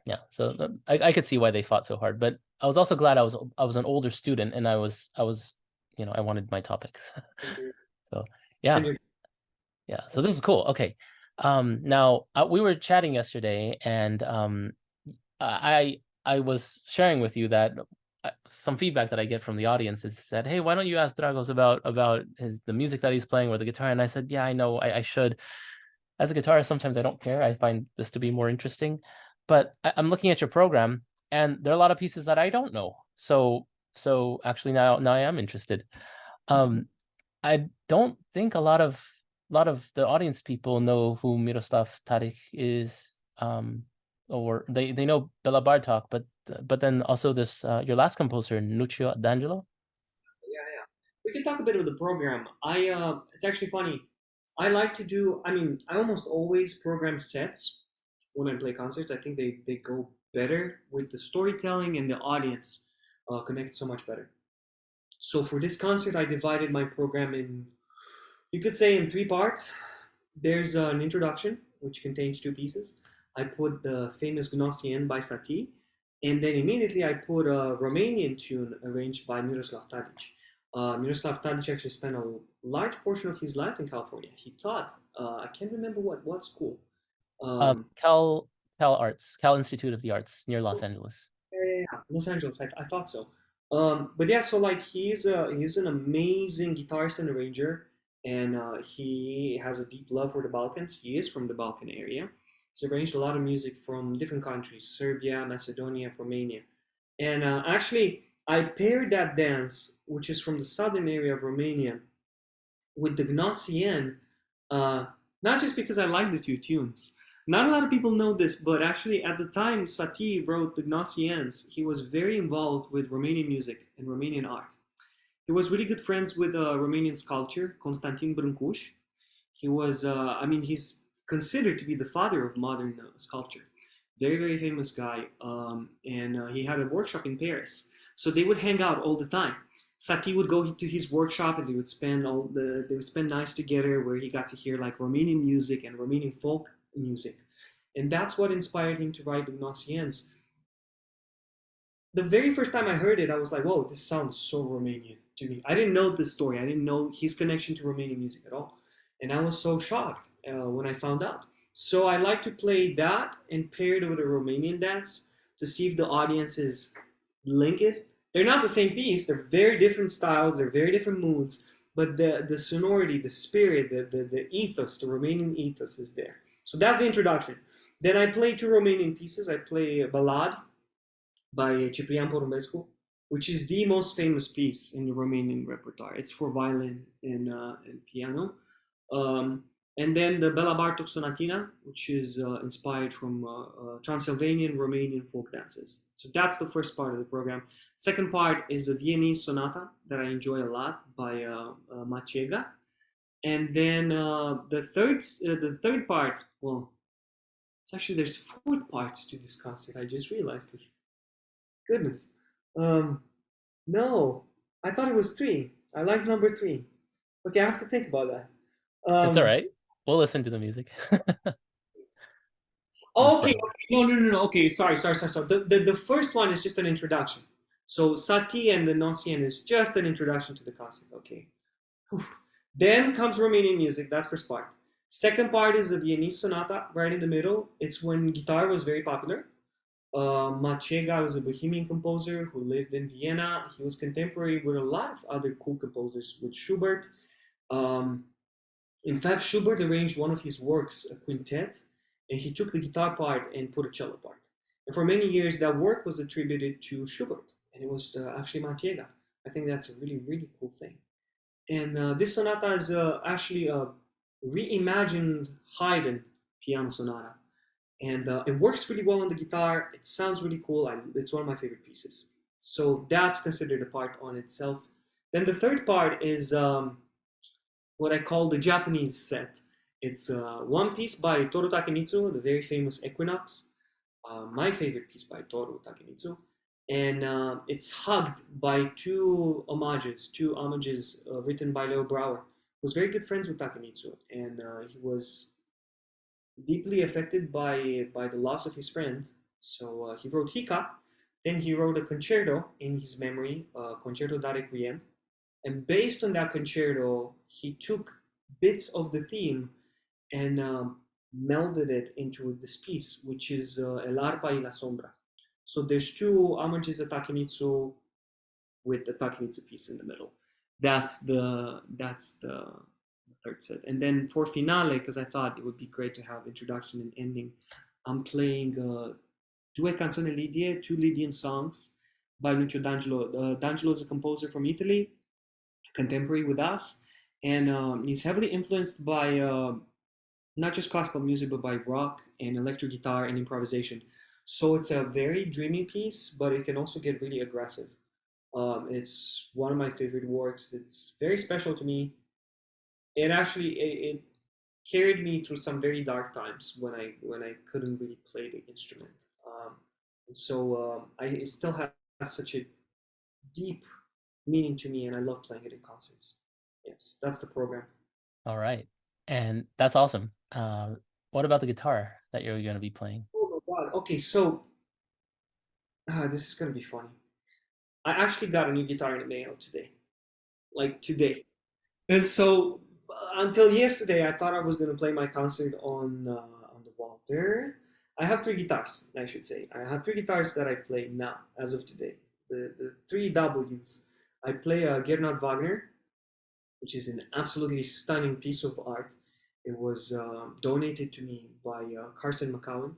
yeah. So I could see why they fought so hard, but I was also glad I was an older student, and I was I wanted my topics. So yeah. Yeah. So this is cool. Okay. Now we were chatting yesterday, and I was sharing with you that some feedback that I get from the audience is that, hey, why don't you ask Dragos about the music that he's playing or the guitar? And I said, yeah, I know I should. As a guitarist, sometimes I don't care. I find this to be more interesting, but I'm looking at your program, and there are a lot of pieces that I don't know. So actually now I am interested. Um, I don't think a lot of the audience people know who Miroslav Tadic is, or they know Bela Bartok, but then also this your last composer, Nuccio D'Angelo. Yeah, yeah. We can talk a bit of the program. It's actually funny. I like to do. I mean, I almost always program sets when I play concerts. I think they go better with the storytelling and the audience connect so much better. So for this concert, I divided my program in, you could say, in three parts. There's an introduction, which contains two pieces. I put the famous Gnossien by Satie, and then immediately I put a Romanian tune arranged by Miroslav Tadic. Miroslav Tadic actually spent a large portion of his life in California. He taught, I can't remember what school. Um, Cal Institute of the Arts near Los Angeles. yeah, Los Angeles. I thought so. But yeah, so like he's an amazing guitarist and arranger, and he has a deep love for the Balkans. He is from the Balkan area. He's arranged a lot of music from different countries: Serbia, Macedonia, Romania. And actually, I paired that dance, which is from the southern area of Romania, with the Gnossien, uh, not just because I like the two tunes. Not a lot of people know this, but actually at the time Satie wrote the Gnossiens, he was very involved with Romanian music and Romanian art. He was really good friends with a Romanian sculptor, Constantin Brâncuș. He was, I mean, he's considered to be the father of modern sculpture. Very, very famous guy. And he had a workshop in Paris. So they would hang out all the time. Sati would go to his workshop and they would spend nights together where he got to hear like Romanian music and Romanian folk music. And that's what inspired him to write the Gnossiens. The very first time I heard it, I was like, whoa, this sounds so Romanian to me. I didn't know this story. I didn't know his connection to Romanian music at all. And I was so shocked when I found out. So I like to play that and pair it with a Romanian dance to see if the audiences link it. They're not the same piece. They're very different styles. They're very different moods. But the sonority, the spirit, the ethos, the Romanian ethos is there. So that's the introduction. Then I play two Romanian pieces. I play a ballad by Ciprian Porumbescu, which is the most famous piece in the Romanian repertoire. It's for violin and piano. Um, and then the Bela Bartok Sonatina, which is inspired from Transylvanian Romanian folk dances. So that's the first part of the program. Second part is a Viennese sonata that I enjoy a lot by Machega. And then the third part, well, it's actually there's four parts to this concert. I just realized. Goodness. Um, no, I thought it was three. I like number three. Okay, I have to think about that. It's all Um, right. We'll listen to the music. this Okay, Prelude? okay. No. Okay, sorry. The first one is just an introduction. So Sati and the Nocien is just an introduction to the concept. Okay. Whew. Then comes Romanian music. That's first part. Second part is the Viennese Sonata, right in the middle. It's when guitar was very popular. Machega was a Bohemian composer who lived in Vienna. He was contemporary with a lot of other cool composers, with Schubert. Um, in fact, Schubert arranged one of his works, a quintet, and he took the guitar part and put a cello part. And for many years, that work was attributed to Schubert, and it was actually Matiega. I think that's a really, really cool thing. And this sonata is actually a reimagined Haydn piano sonata. And it works really well on the guitar. It sounds really cool. It's one of my favorite pieces. So that's considered a part on itself. Then the third part is what I call the Japanese set. It's one piece by Toru Takemitsu, the very famous Equinox, my favorite piece by Toru Takemitsu. And it's hugged by two homages written by Leo Brouwer, who was very good friends with Takemitsu. And he was deeply affected by the loss of his friend. So he wrote Hika, then he wrote a concerto in his memory, Concerto da Requiem, and based on that concerto, he took bits of the theme and melded it into this piece, which is El Arpa y la Sombra. So there's two homages at Takemitsu with the Takemitsu piece in the middle. That's the third set. And then for finale, because I thought it would be great to have introduction and ending, I'm playing Due canzoni Lidie, two Lydian songs by Lucio D'Angelo. D'Angelo is a composer from Italy, contemporary with us, and he's heavily influenced by not just classical music, but by rock and electric guitar and improvisation. So it's a very dreamy piece, but it can also get really aggressive. It's one of my favorite works. It's very special to me. It carried me through some very dark times when I couldn't really play the instrument. And so it still has such a deep meaning to me, and I love playing it in concerts. Yes, that's the program. All right. And that's awesome. What about the guitar that you're going to be playing? Oh my god. Okay, so this is gonna be funny. I actually got a new guitar in the mail today, like today. And so until yesterday, I thought I was gonna play my concert on the Walter. I have three guitars, I should say. I have three guitars that I play now, as of today. The three W's. I play a Gernot Wagner, which is an absolutely stunning piece of art. It was donated to me by Carson McCowan.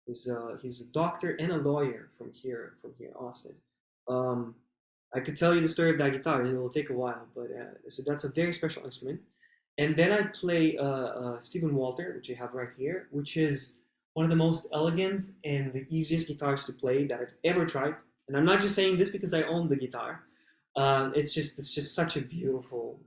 He's a doctor and a lawyer from here, Austin. Um, I could tell you the story of that guitar. It will take a while, but so that's a very special instrument. And then I play Stephen Walter, which I have right here, which is one of the most elegant and the easiest guitars to play that I've ever tried. And I'm not just saying this because I own the guitar. It's just such a beautiful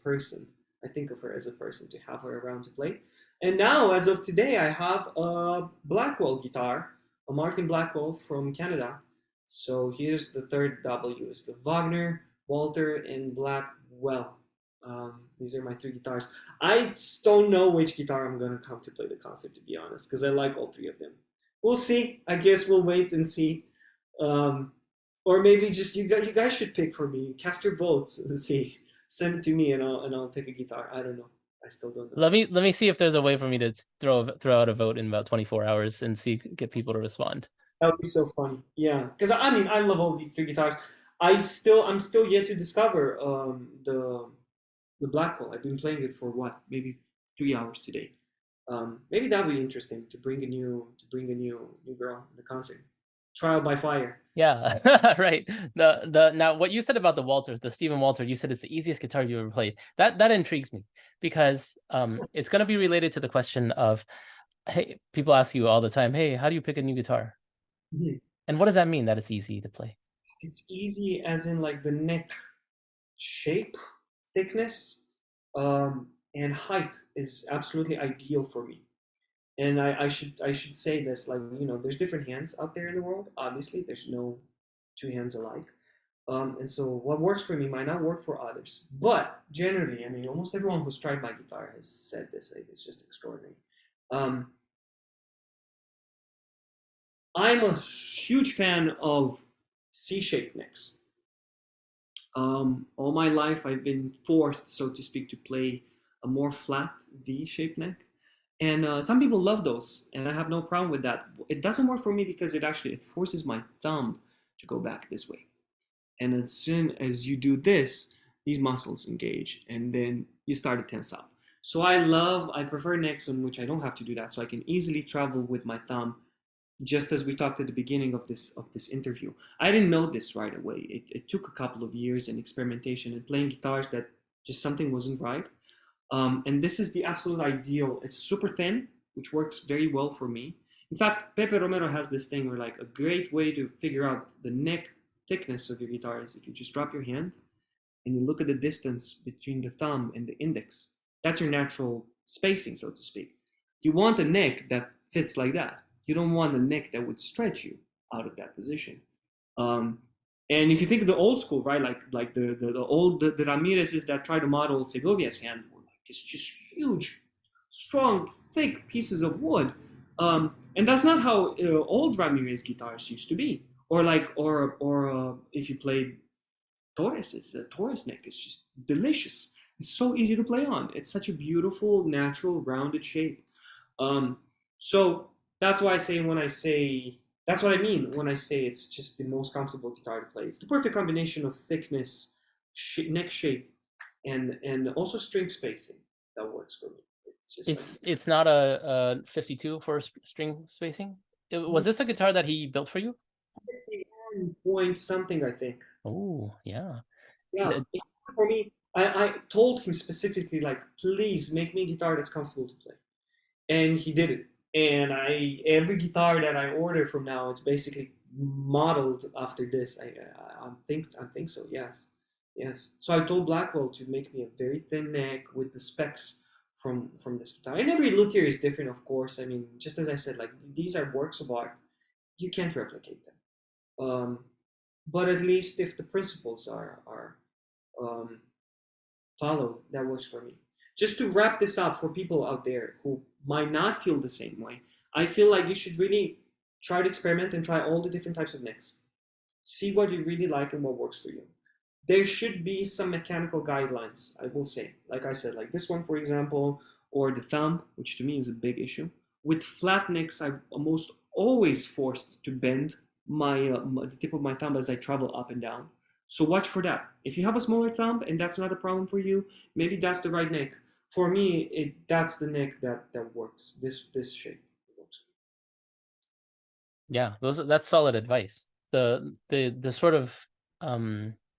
person. I think of her as a person to have her around to play. And now, as of today, I have a Blackwell guitar, a Martin Blackwell from Canada. So here's the third W. It's the Wagner, Walter, and Blackwell. These are my three guitars. I don't know which guitar I'm gonna come to play the concert, to be honest, because I like all three of them. We'll see. I guess we'll wait and see. Um, or maybe just you guys should pick for me. Cast your votes and see. Send it to me and I'll pick a guitar. I don't know. I still don't know. Let me see if there's a way for me to throw out a vote in about 24 hours and see get people to respond. That would be so funny. Yeah, because I mean I love all these three guitars. I'm still yet to discover the Blackwell. I've been playing it for what, maybe 3 hours today. Maybe that would be interesting to bring a new girl in the concert. Trial by fire. Yeah, right. The now what you said about the Walters, the Stephen Walter, you said it's the easiest guitar you ever played. That intrigues me because it's going to be related to the question of, hey, people ask you all the time, hey, how do you pick a new guitar? Mhm. And what does that mean that it's easy to play? It's easy as in like the neck shape, thickness, and height is absolutely ideal for me. And I should say this, like, there's different hands out there in the world. Obviously, there's no two hands alike. And so what works for me might not work for others. But generally, I mean, almost everyone who's tried my guitar has said this. Like, it's just extraordinary. Um, I'm a huge fan of C-shaped necks. All my life, I've been forced, so to speak, to play a more flat D-shaped neck. And some people love those, and I have no problem with that. It doesn't work for me because it forces my thumb to go back this way. And as soon as you do this, these muscles engage, and then you start to tense up. So I prefer necks on which I don't have to do that, so I can easily travel with my thumb, just as we talked at the beginning of this interview. I didn't know this right away. It took a couple of years and experimentation and playing guitars that just something wasn't right. And this is the absolute ideal. It's super thin, which works very well for me. In fact, Pepe Romero has this thing where like a great way to figure out the neck thickness of your guitar is if you just drop your hand and you look at the distance between the thumb and the index. That's your natural spacing, so to speak. You want a neck that fits like that. You don't want a neck that would stretch you out of that position. Um, and if you think of the old school, right, like the Ramirez's that try to model Segovia's hand were like these just huge, strong, thick pieces of wood. And that's not how old Ramirez guitars used to be. Or like, or if you played Torres's, the Torres neck is just delicious. It's so easy to play on. It's such a beautiful, natural, rounded shape. Um, so that's why I say when I say that's what I mean when I say it's just the most comfortable guitar to play. It's the perfect combination of thickness, neck shape, and also string spacing that works for me. It's just It's not a 52 for string spacing. Was this a guitar that he built for you? 51 point something, I think. Oh, yeah. Yeah, for me, I told him specifically, like, please make me a guitar that's comfortable to play. And he did it. And every guitar that I order from now, it's basically modeled after this. I think so. Yes, yes. So I told Blackwell to make me a very thin neck with the specs from this guitar. And every luthier is different, of course. I mean, just as I said, like these are works of art. You can't replicate them. But at least if the principles are um, followed, that works for me. Just to wrap this up for people out there who might not feel the same way, I feel like you should really try to experiment and try all the different types of necks. See what you really like and what works for you. There should be some mechanical guidelines, I will say. Like I said, like this one, for example, or the thumb, which to me is a big issue. With flat necks, I'm almost always forced to bend the tip of my thumb as I travel up and down. So watch for that. If you have a smaller thumb and that's not a problem for you, maybe that's the right neck. For me, that's the neck that works. This shape works. Yeah, that's solid advice. The sort of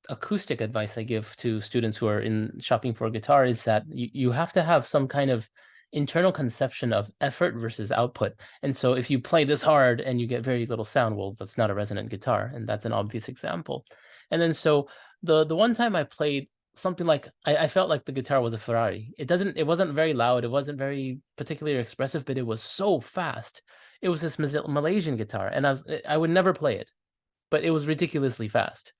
acoustic advice I give to students who are in shopping for a guitar is that you have to have some kind of internal conception of effort versus output. And so if you play this hard and you get very little sound, well, that's not a resonant guitar, and that's an obvious example. And then so the one time I played something like I felt like the guitar was a Ferrari. It wasn't very loud, it wasn't very particularly expressive, but it was so fast. It was this Malaysian guitar, and I would never play it, but it was ridiculously fast.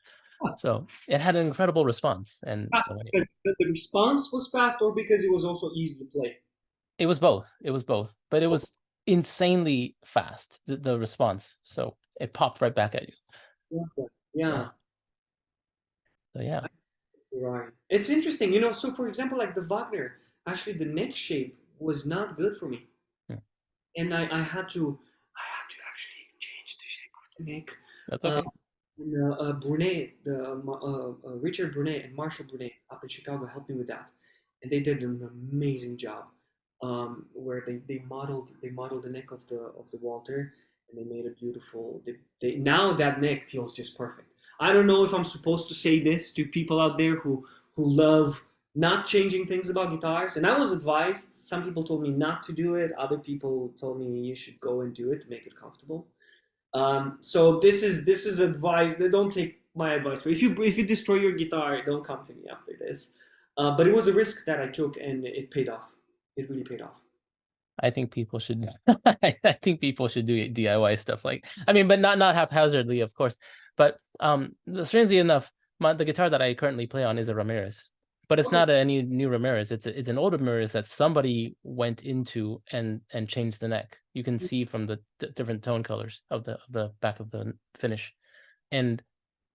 So it had an incredible response, and so anyway. The response was fast, or because it was also easy to play. It was both. It was both, but it was insanely fast, the response. So it popped right back at you. Yeah. So yeah. Right. It's interesting, so for example, like the Wagner, actually the neck shape was not good for me. Hmm. And I had to actually change the shape of the neck. That's okay. And Brunet, Richard Brunet and Marshall Brunet up in Chicago helped me with that, and they did an amazing job. Where they modeled the neck of the Walter, and they made a beautiful. They now that neck feels just perfect. I don't know if I'm supposed to say this to people out there who love not changing things about guitars, and I was advised. Some people told me not to do it. Other people told me you should go and do it to make it comfortable. So this is advice. They don't take my advice. But if you destroy your guitar, don't come to me after this. But it was a risk that I took, and it paid off. It really paid off. I think people should. I think people should do DIY stuff like. I mean, but not haphazardly, of course. But strangely enough, the guitar that I currently play on is a Ramirez. but it's Okay. not any new Ramirez. It's an old Ramirez that somebody went into and changed the neck. You can see from the different tone colors of the back of the finish, and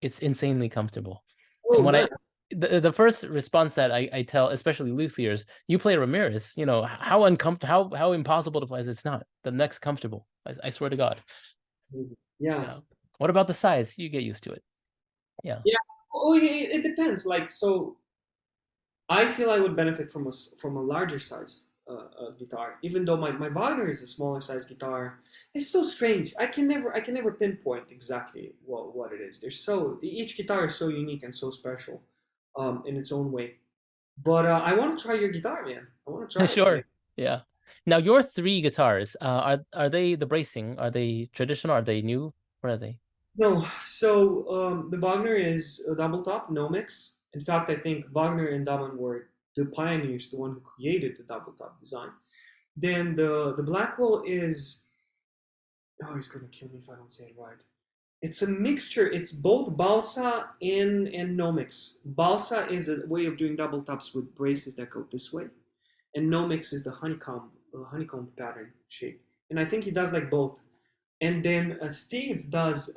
it's insanely comfortable. And Oh, when nice. the first response that I tell, especially luthiers, you play Ramirez, you know how uncomfortable, how impossible to play is. It's not. The neck's comfortable. I swear to God. Amazing. Yeah. Yeah. What about the size? You get used to it. Yeah. Yeah. Oh, it depends. Like, so I feel I would benefit from from a larger size guitar, even though my Wagner is a smaller size guitar. It's so strange. I can never pinpoint exactly what it is. Each guitar is so unique and so special, in its own way. But I want to try your guitar, man. I want to try it. Sure. Yeah. Now your three guitars, are they the bracing? Are they traditional? Are they new? What are they? No, so the Wagner is a double top, no mix. In fact, I think Wagner and Daman were the pioneers, the one who created the double top design. Then the Blackwell is, oh, he's gonna kill me if I don't say it right. It's a mixture. It's both balsa and no mix. Balsa is a way of doing double tops with braces that go this way, and no mix is the honeycomb pattern shape. And I think he does like both. And then Steve does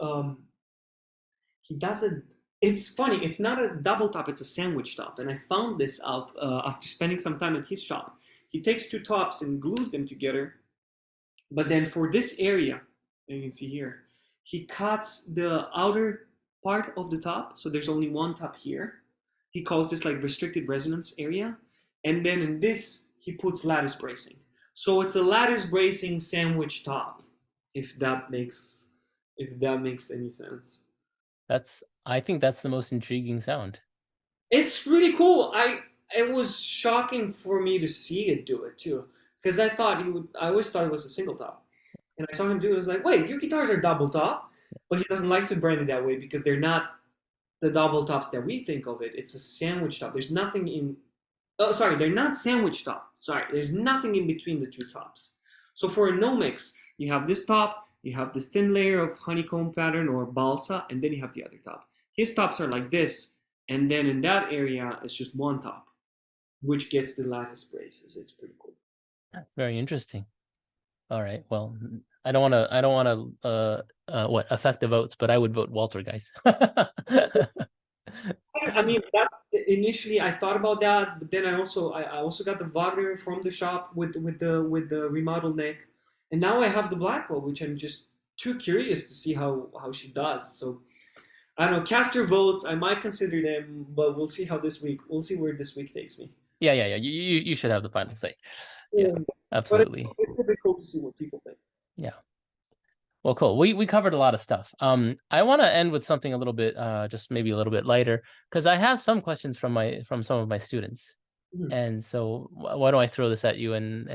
he doesn't. It's funny. It's not a double top. It's a sandwich top. And I found this out after spending some time at his shop. He takes two tops and glues them together. But then for this area, you can see here, he cuts the outer part of the top. So there's only one top here. He calls this like restricted resonance area. And then in this, he puts lattice bracing. So it's a lattice bracing sandwich top, if that makes any sense. I think that's the most intriguing sound. It's really cool. It was shocking for me to see it do it too, because I thought he would. I always thought it was a single top, and I saw him do it. I was like, wait, your guitars are double top, but he doesn't like to brand it that way because they're not the double tops that we think of it. It's a sandwich top. There's nothing in. Oh, sorry, they're not sandwich top. Sorry, there's nothing in between the two tops. So for a no mix, you have this top, you have this thin layer of honeycomb pattern or balsa, and then you have the other top. His tops are like this, and then in that area, it's just one top, which gets the lattice braces. It's pretty cool. That's very interesting. All right. Well, I don't want to what affect the votes, but I would vote Walter, guys. I mean, that's initially I thought about that, but then I also got the Wagner from the shop with the remodeled neck, and now I have the Blackwell, which I'm just too curious to see how she does. So I don't know, cast your votes. I might consider them, but we'll see how this week. We'll see where this week takes me. Yeah. You should have the final say. Yeah, But absolutely. it's really cool to see what people think. Yeah. Well, cool. We covered a lot of stuff. I want to end with something a little bit, just maybe a little bit lighter, because I have some questions from some of my students, Mhm. and so why don't I throw this at you and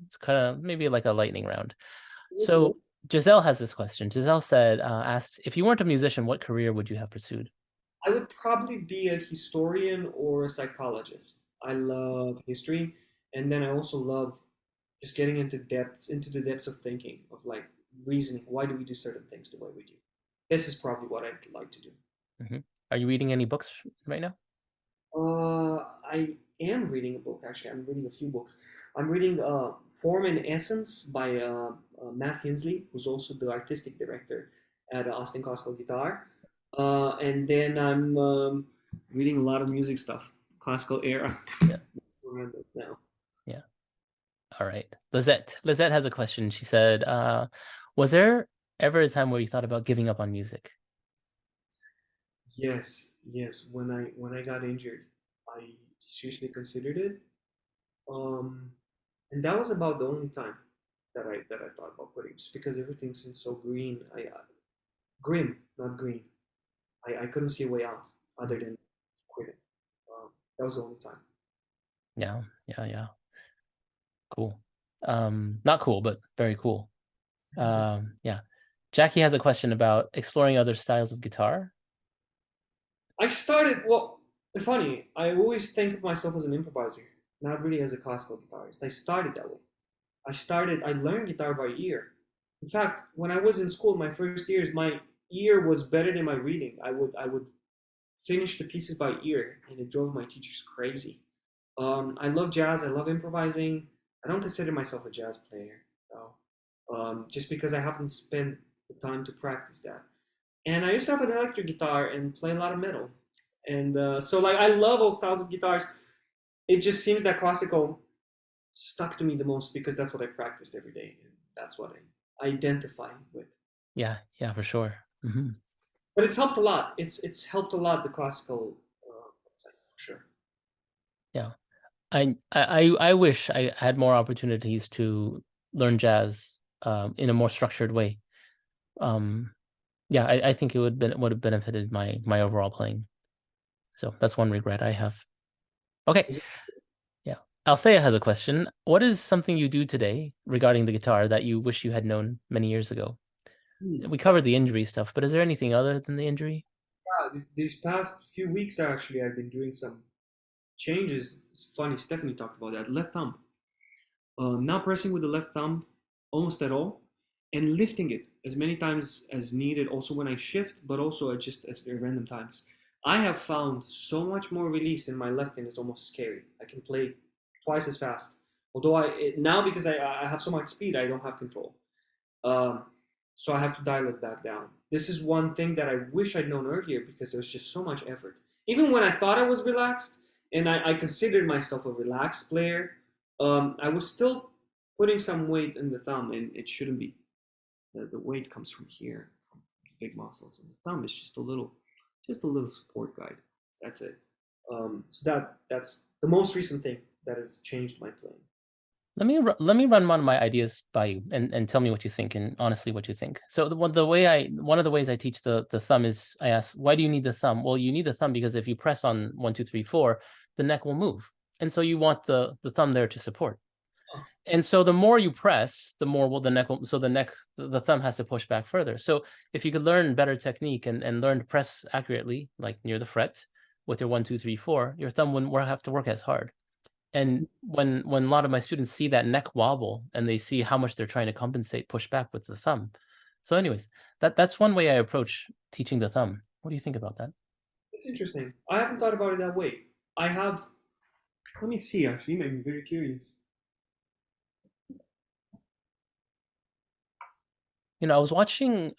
it's kind of maybe like a lightning round. Okay. So Giselle has this question. Giselle asked, if you weren't a musician, what career would you have pursued? I would probably be a historian or a psychologist. I love history, and then I also love just getting into the depths of thinking, of like reasoning. Why do we do certain things the way we do? This is probably what I'd like to do. Hmm. Are you reading any books right now? I am reading a book. Actually, I'm reading a few books. I'm reading Form and Essence by Matt Hinsley, who's also the artistic director at Austin Classical Guitar. And then I'm reading a lot of music stuff, classical era. Yeah. That's where I'm at now. Yeah. All right. Lizette has a question. She said, was there ever a time where you thought about giving up on music? Yes, yes. When I got injured, I seriously considered it. Um, and that was about the only time that I thought about quitting, just because everything seemed so green. Grim, not green. I couldn't see a way out other than quitting. That was the only time. Yeah. Cool. Not cool, but very cool. Yeah. Jackie has a question about exploring other styles of guitar. I started, well, funny, I always think of myself as an improviser, not really as a classical guitarist. I started that way. I learned guitar by ear. In fact, when I was in school, my first years, my ear was better than my reading. I would finish the pieces by ear, and it drove my teachers crazy. I love jazz. I love improvising. I don't consider myself a jazz player, though, just because I haven't spent the time to practice that. And I used to have an electric guitar and play a lot of metal. And so, like, I love all styles of guitars. It just seems that classical stuck to me the most because that's what I practiced every day, and that's what I identify with. Yeah, for sure. Mm-hmm. But it's helped a lot. It's helped a lot, the classical playing, for sure. Yeah. I wish I had more opportunities to learn jazz in a more structured way. Yeah, I think it would have benefited my overall playing. So that's one regret I have. Okay. Yeah. Althea has a question. What is something you do today regarding the guitar that you wish you had known many years ago? Hmm. We covered the injury stuff, but is there anything other than the injury? Yeah, these past few weeks, actually, I've been doing some changes. It's funny, Stephanie talked about that. Left thumb. Not pressing with the left thumb almost at all, and lifting it as many times as needed, also when I shift, but also at just as random times. I have found so much more release in my left hand, it's almost scary. I can play twice as fast. Although now, because I have so much speed, I don't have control. Um, so I have to dial it back down. This is one thing that I wish I'd known earlier because there was just so much effort. Even when I thought I was relaxed, and I considered myself a relaxed player, I was still putting some weight in the thumb, and it shouldn't be. The weight comes from here, from the big muscles, and the thumb is just a little support guide. That's it. So that's the most recent thing that has changed my playing. Let me run one of my ideas by you and tell me what you think, and honestly what you think. So one of the ways I teach the thumb is I ask, why do you need the thumb? Well, you need the thumb because if you press on 1, 2, 3, 4, the neck will move. And so you want the thumb there to support. Oh, And so the more you press, the more will the neck will, so the thumb has to push back further. So if you could learn better technique and learn to press accurately, like near the fret with your 1, 2, 3, 4, your thumb wouldn't have to work as hard. And when a lot of my students see that neck wobble and they see how much they're trying to compensate push back with the thumb. So anyways, that's one way I approach teaching the thumb. What do you think about that? it's interesting. I haven't thought about it that way. I have. Let me see. Actually, you made me very curious. I was watching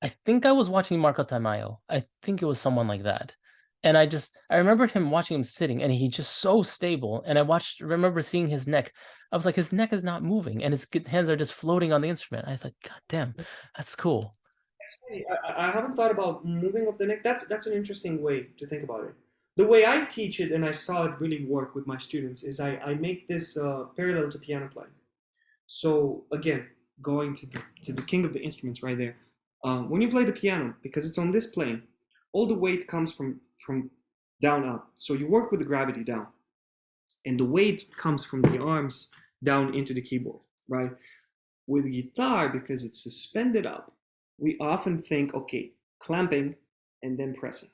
I think I was watching Marco Tamayo. I think it was someone like that. And I remember watching him sitting and he's just so stable. And remember seeing his neck. I was like, his neck is not moving and his hands are just floating on the instrument. I thought, God damn, that's cool. It's funny. I haven't thought about moving of the neck. That's an interesting way to think about it. The way I teach it, and I saw it really work with my students, is I make this parallel to piano playing. So again, going to the king of the instruments right there. When you play the piano, because it's on this plane, all the weight comes from down up. So you work with the gravity down, and the weight comes from the arms down into the keyboard, right? With guitar, because it's suspended up, we often think, okay, clamping and then pressing.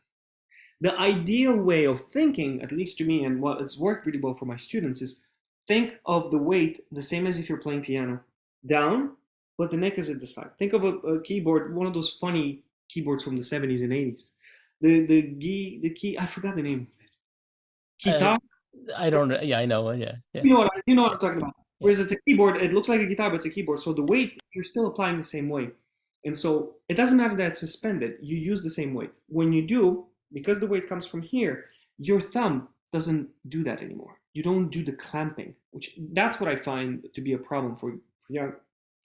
The ideal way of thinking, at least to me, and what it's worked really well for my students, is think of the weight the same as if you're playing piano. Down, but the neck is at the side. Think of a keyboard, one of those funny keyboards from the 70s and 80s. The key, I forgot the name. Uh, Guitar? I don't. Yeah, I know. Yeah, yeah, You know what I'm talking about. yeah. Whereas it's a keyboard, it looks like a guitar, but it's a keyboard. So the weight, you're still applying the same weight. And so it doesn't matter that it's suspended, you use the same weight. When you do, because the weight comes from here, your thumb doesn't do that anymore. You don't do the clamping, which that's what I find to be a problem for young,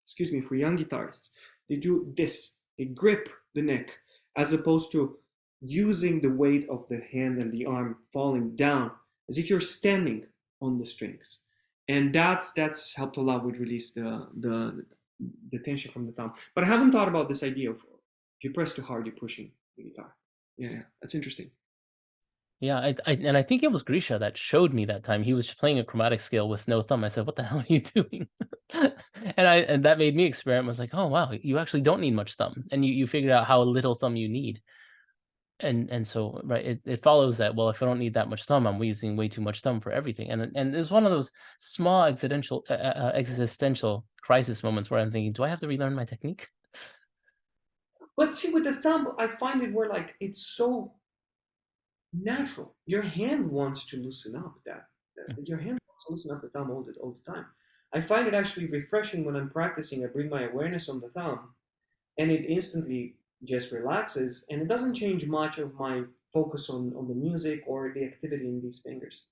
excuse me, for young guitarists. They do this, they grip the neck, as opposed to using the weight of the hand and the arm falling down as if you're standing on the strings. And that's helped a lot with release the tension from the thumb. But I haven't thought about this idea of if you press too hard, you're pushing the guitar. Yeah, that's interesting. Yeah, and I think it was Grisha that showed me that time. He was playing a chromatic scale with no thumb. I said, "What the hell are you doing?" and that made me experiment. I was like, "Oh wow, you actually don't need much thumb," and you figured out how little thumb you need. And so right, it follows that. Well, if I don't need that much thumb, I'm using way too much thumb for everything. And it's one of those small existential crisis moments where I'm thinking, do I have to relearn my technique? But see, with the thumb, I find it where like it's so natural. Your hand wants to loosen up. Your hand wants to loosen up the thumb all the time. I find it actually refreshing when I'm practicing. I bring my awareness on the thumb, and it instantly just relaxes, and it doesn't change much of my focus on the music or the activity in these fingers.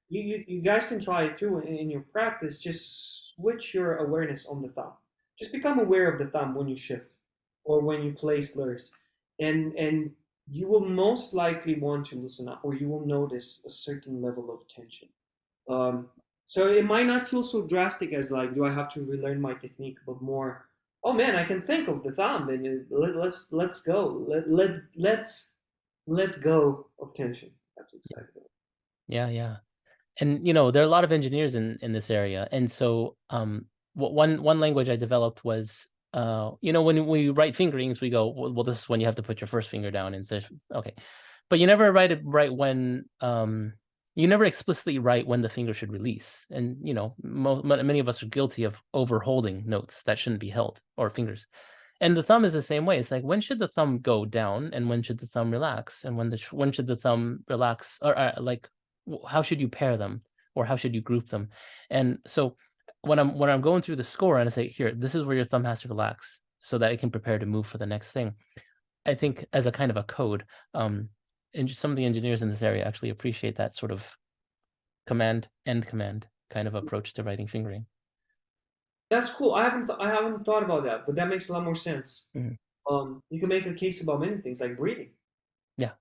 You guys can try it too in your practice. Just switch your awareness on the thumb. Just become aware of the thumb when you shift or when you play slurs, and you will most likely want to loosen up, or you will notice a certain level of tension. Um, so it might not feel so drastic as like, do I have to relearn my technique, but more, oh man, I can think of the thumb, and let's go, let's let go of tension. That's exactly. Yeah, yeah. And there are a lot of engineers in this area, and so one language I developed was when we write fingerings, we go, well, this is when you have to put your first finger down, and so okay, but you never write when you never explicitly write when the finger should release, and many of us are guilty of overholding notes that shouldn't be held, or fingers. And the thumb is the same way. It's like, when should the thumb go down, and when should the thumb relax, and when should the thumb relax, or like, how should you pair them, or how should you group them? And so when I'm going through the score and I say, here, this is where your thumb has to relax so that it can prepare to move for the next thing. I think as a kind of a code, and some of the engineers in this area actually appreciate that sort of command end command kind of approach to writing fingering. That's cool. I haven't thought about that, but that makes a lot more sense. Mhm. You can make a case about many things like breathing. Yeah.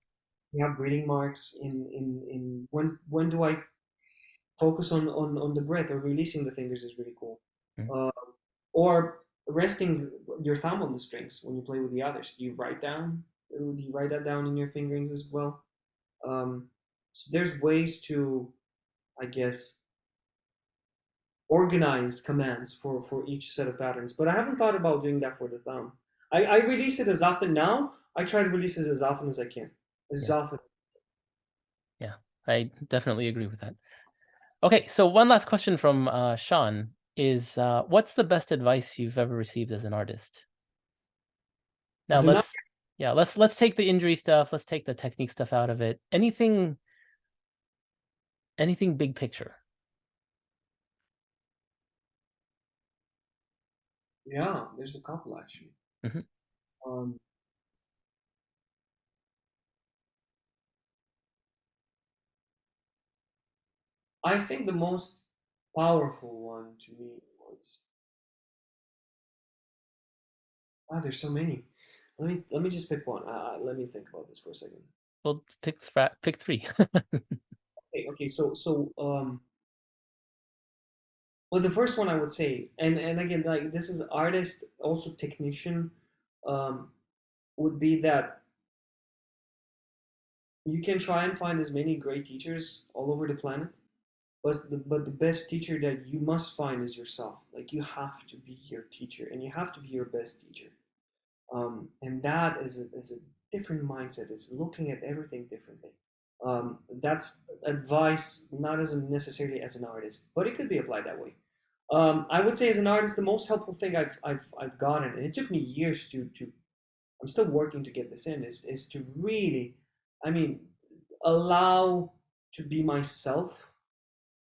You have breathing marks in when do I focus on the breath, or releasing the fingers is really cool. Mhm. Uh, or resting your thumb on the strings when you play with the others. Do you write down? Do you write that down in your fingerings as well? So there's ways to, I guess, organize commands for each set of patterns. But I haven't thought about doing that for the thumb. I release it as often now. I try to release it as often as I can. As Yeah. often. Yeah. I definitely agree with that. Okay, so one last question from Sean is, what's the best advice you've ever received as an artist? Now As an let's take the injury stuff, let's take the technique stuff out of it. Anything big picture. yeah, there's a couple actually. Mhm. Um, I think the most powerful one to me was, there's so many. Let me just pick one. Let me think about this for a second. Well, pick three. Okay. Well, the first one I would say, and again, like this is artist, also technician, um, would be that you can try and find as many great teachers all over the planet, but the best teacher that you must find is yourself. Like you have to be your teacher, and you have to be your best teacher. And that is a different mindset. It's looking at everything differently. That's advice, not as necessarily as an artist, but it could be applied that way. I would say as an artist, the most helpful thing I've gotten, and it took me years to I'm still working to get this in, is to really, I mean, allow to be myself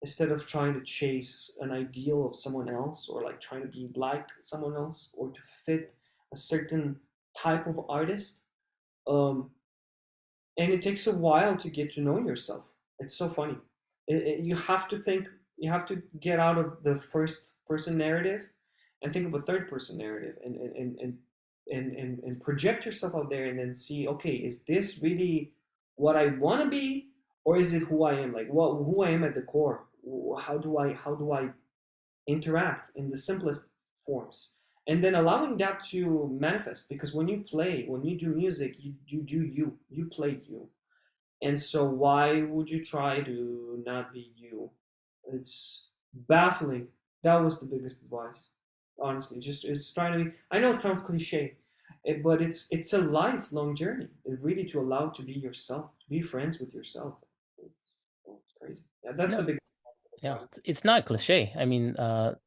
instead of trying to chase an ideal of someone else, or like trying to be like someone else, or to fit a certain type of artist. Um, and it takes a while to get to know yourself. It's so funny. You have to think, you have to get out of the first person narrative and think of a third person narrative, and project yourself out there, and then see, okay, is this really what I want to be, or is it who I am? Like what who I am at the core? How do I interact in the simplest forms, and then allowing that to manifest, because when you play, when you do music, you do you play you, and so why would you try to not be you? It's baffling. That was the biggest advice, honestly. Just it's trying to be, I know it sounds cliche, but it's a lifelong journey, really, to allow to be yourself, to be friends with yourself. It's crazy. Yeah, that's the No, big. Yeah, it's not cliche. I mean,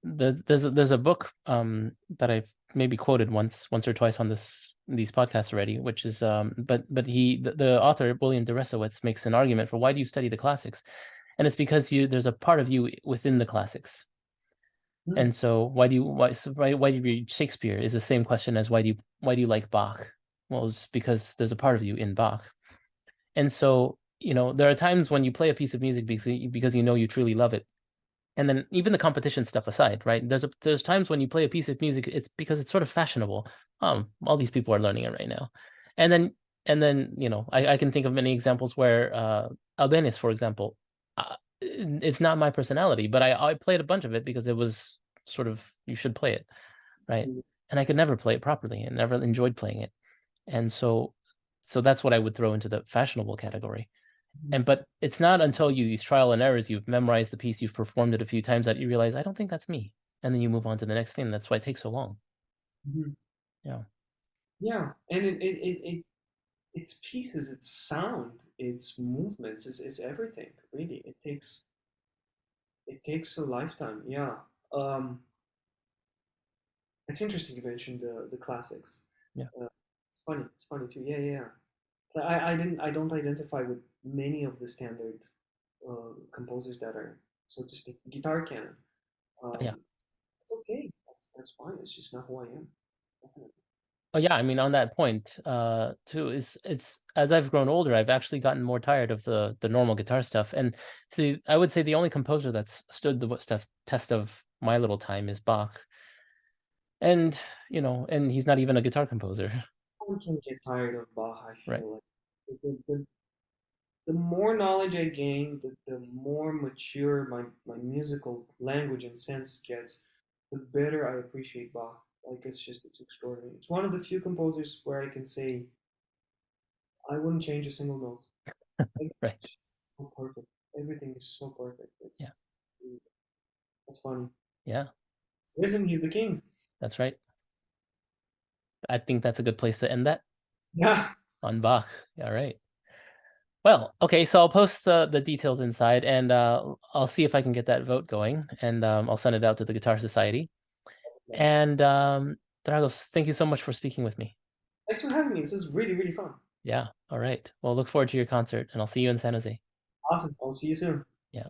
there's a book that I've maybe quoted once or twice on these podcasts already, which is but the author William Deresiewicz makes an argument for why do you study the classics, and it's because there's a part of you within the classics, Hmm. and so why do you read Shakespeare is the same question as why do you like Bach? Well, it's because there's a part of you in Bach, and so there are times when you play a piece of music because you know you truly love it. And then even the competition stuff aside, right? There's times when you play a piece of music, it's because it's sort of fashionable. All these people are learning it right now. And then I can think of many examples where Albanius, for example, it's not my personality, but I played a bunch of it because it was sort of you should play it, right? And I could never play it properly and never enjoyed playing it. And so that's what I would throw into the fashionable category. But it's not until these trial and errors, you've memorized the piece, you've performed it a few times that you realize, I don't think that's me. And then you move on to the next thing. That's why it takes so long. Mhm. Yeah. Yeah, and its pieces, its sound, its movements, it's everything. Really, it takes a lifetime. Yeah. Um, it's interesting you mentioned the classics. Yeah. It's funny. It's funny too. Yeah, yeah, yeah. I don't identify with many of the standard composers that are, so to speak, guitar canon. Yeah. It's okay. That's fine. It's just not who I am. Definitely. Oh yeah, I mean on that point, too, it's as I've grown older, I've actually gotten more tired of the normal guitar stuff. And see, I would say the only composer that's stood the test of my little time is Bach. And and he's not even a guitar composer. One can get tired of Bach. I Right. feel like the more knowledge I gain, the more mature my musical language and sense gets, the better I appreciate Bach. Like it's extraordinary. It's one of the few composers where I can say I wouldn't change a single note. Like, Right. it's just so perfect. Everything is so perfect. Yeah. That's funny. Yeah, Listen, he's the king. that's right. I think that's a good place to end that Yeah. on Bach. All right. Well, okay, so I'll post the details inside, and I'll see if I can get that vote going, and I'll send it out to the Guitar Society. And Dragos, thank you so much for speaking with me. Thanks for having me. This is really, really fun. Yeah, all right. Well, look forward to your concert, and I'll see you in San Jose. Awesome. I'll see you soon. Yeah.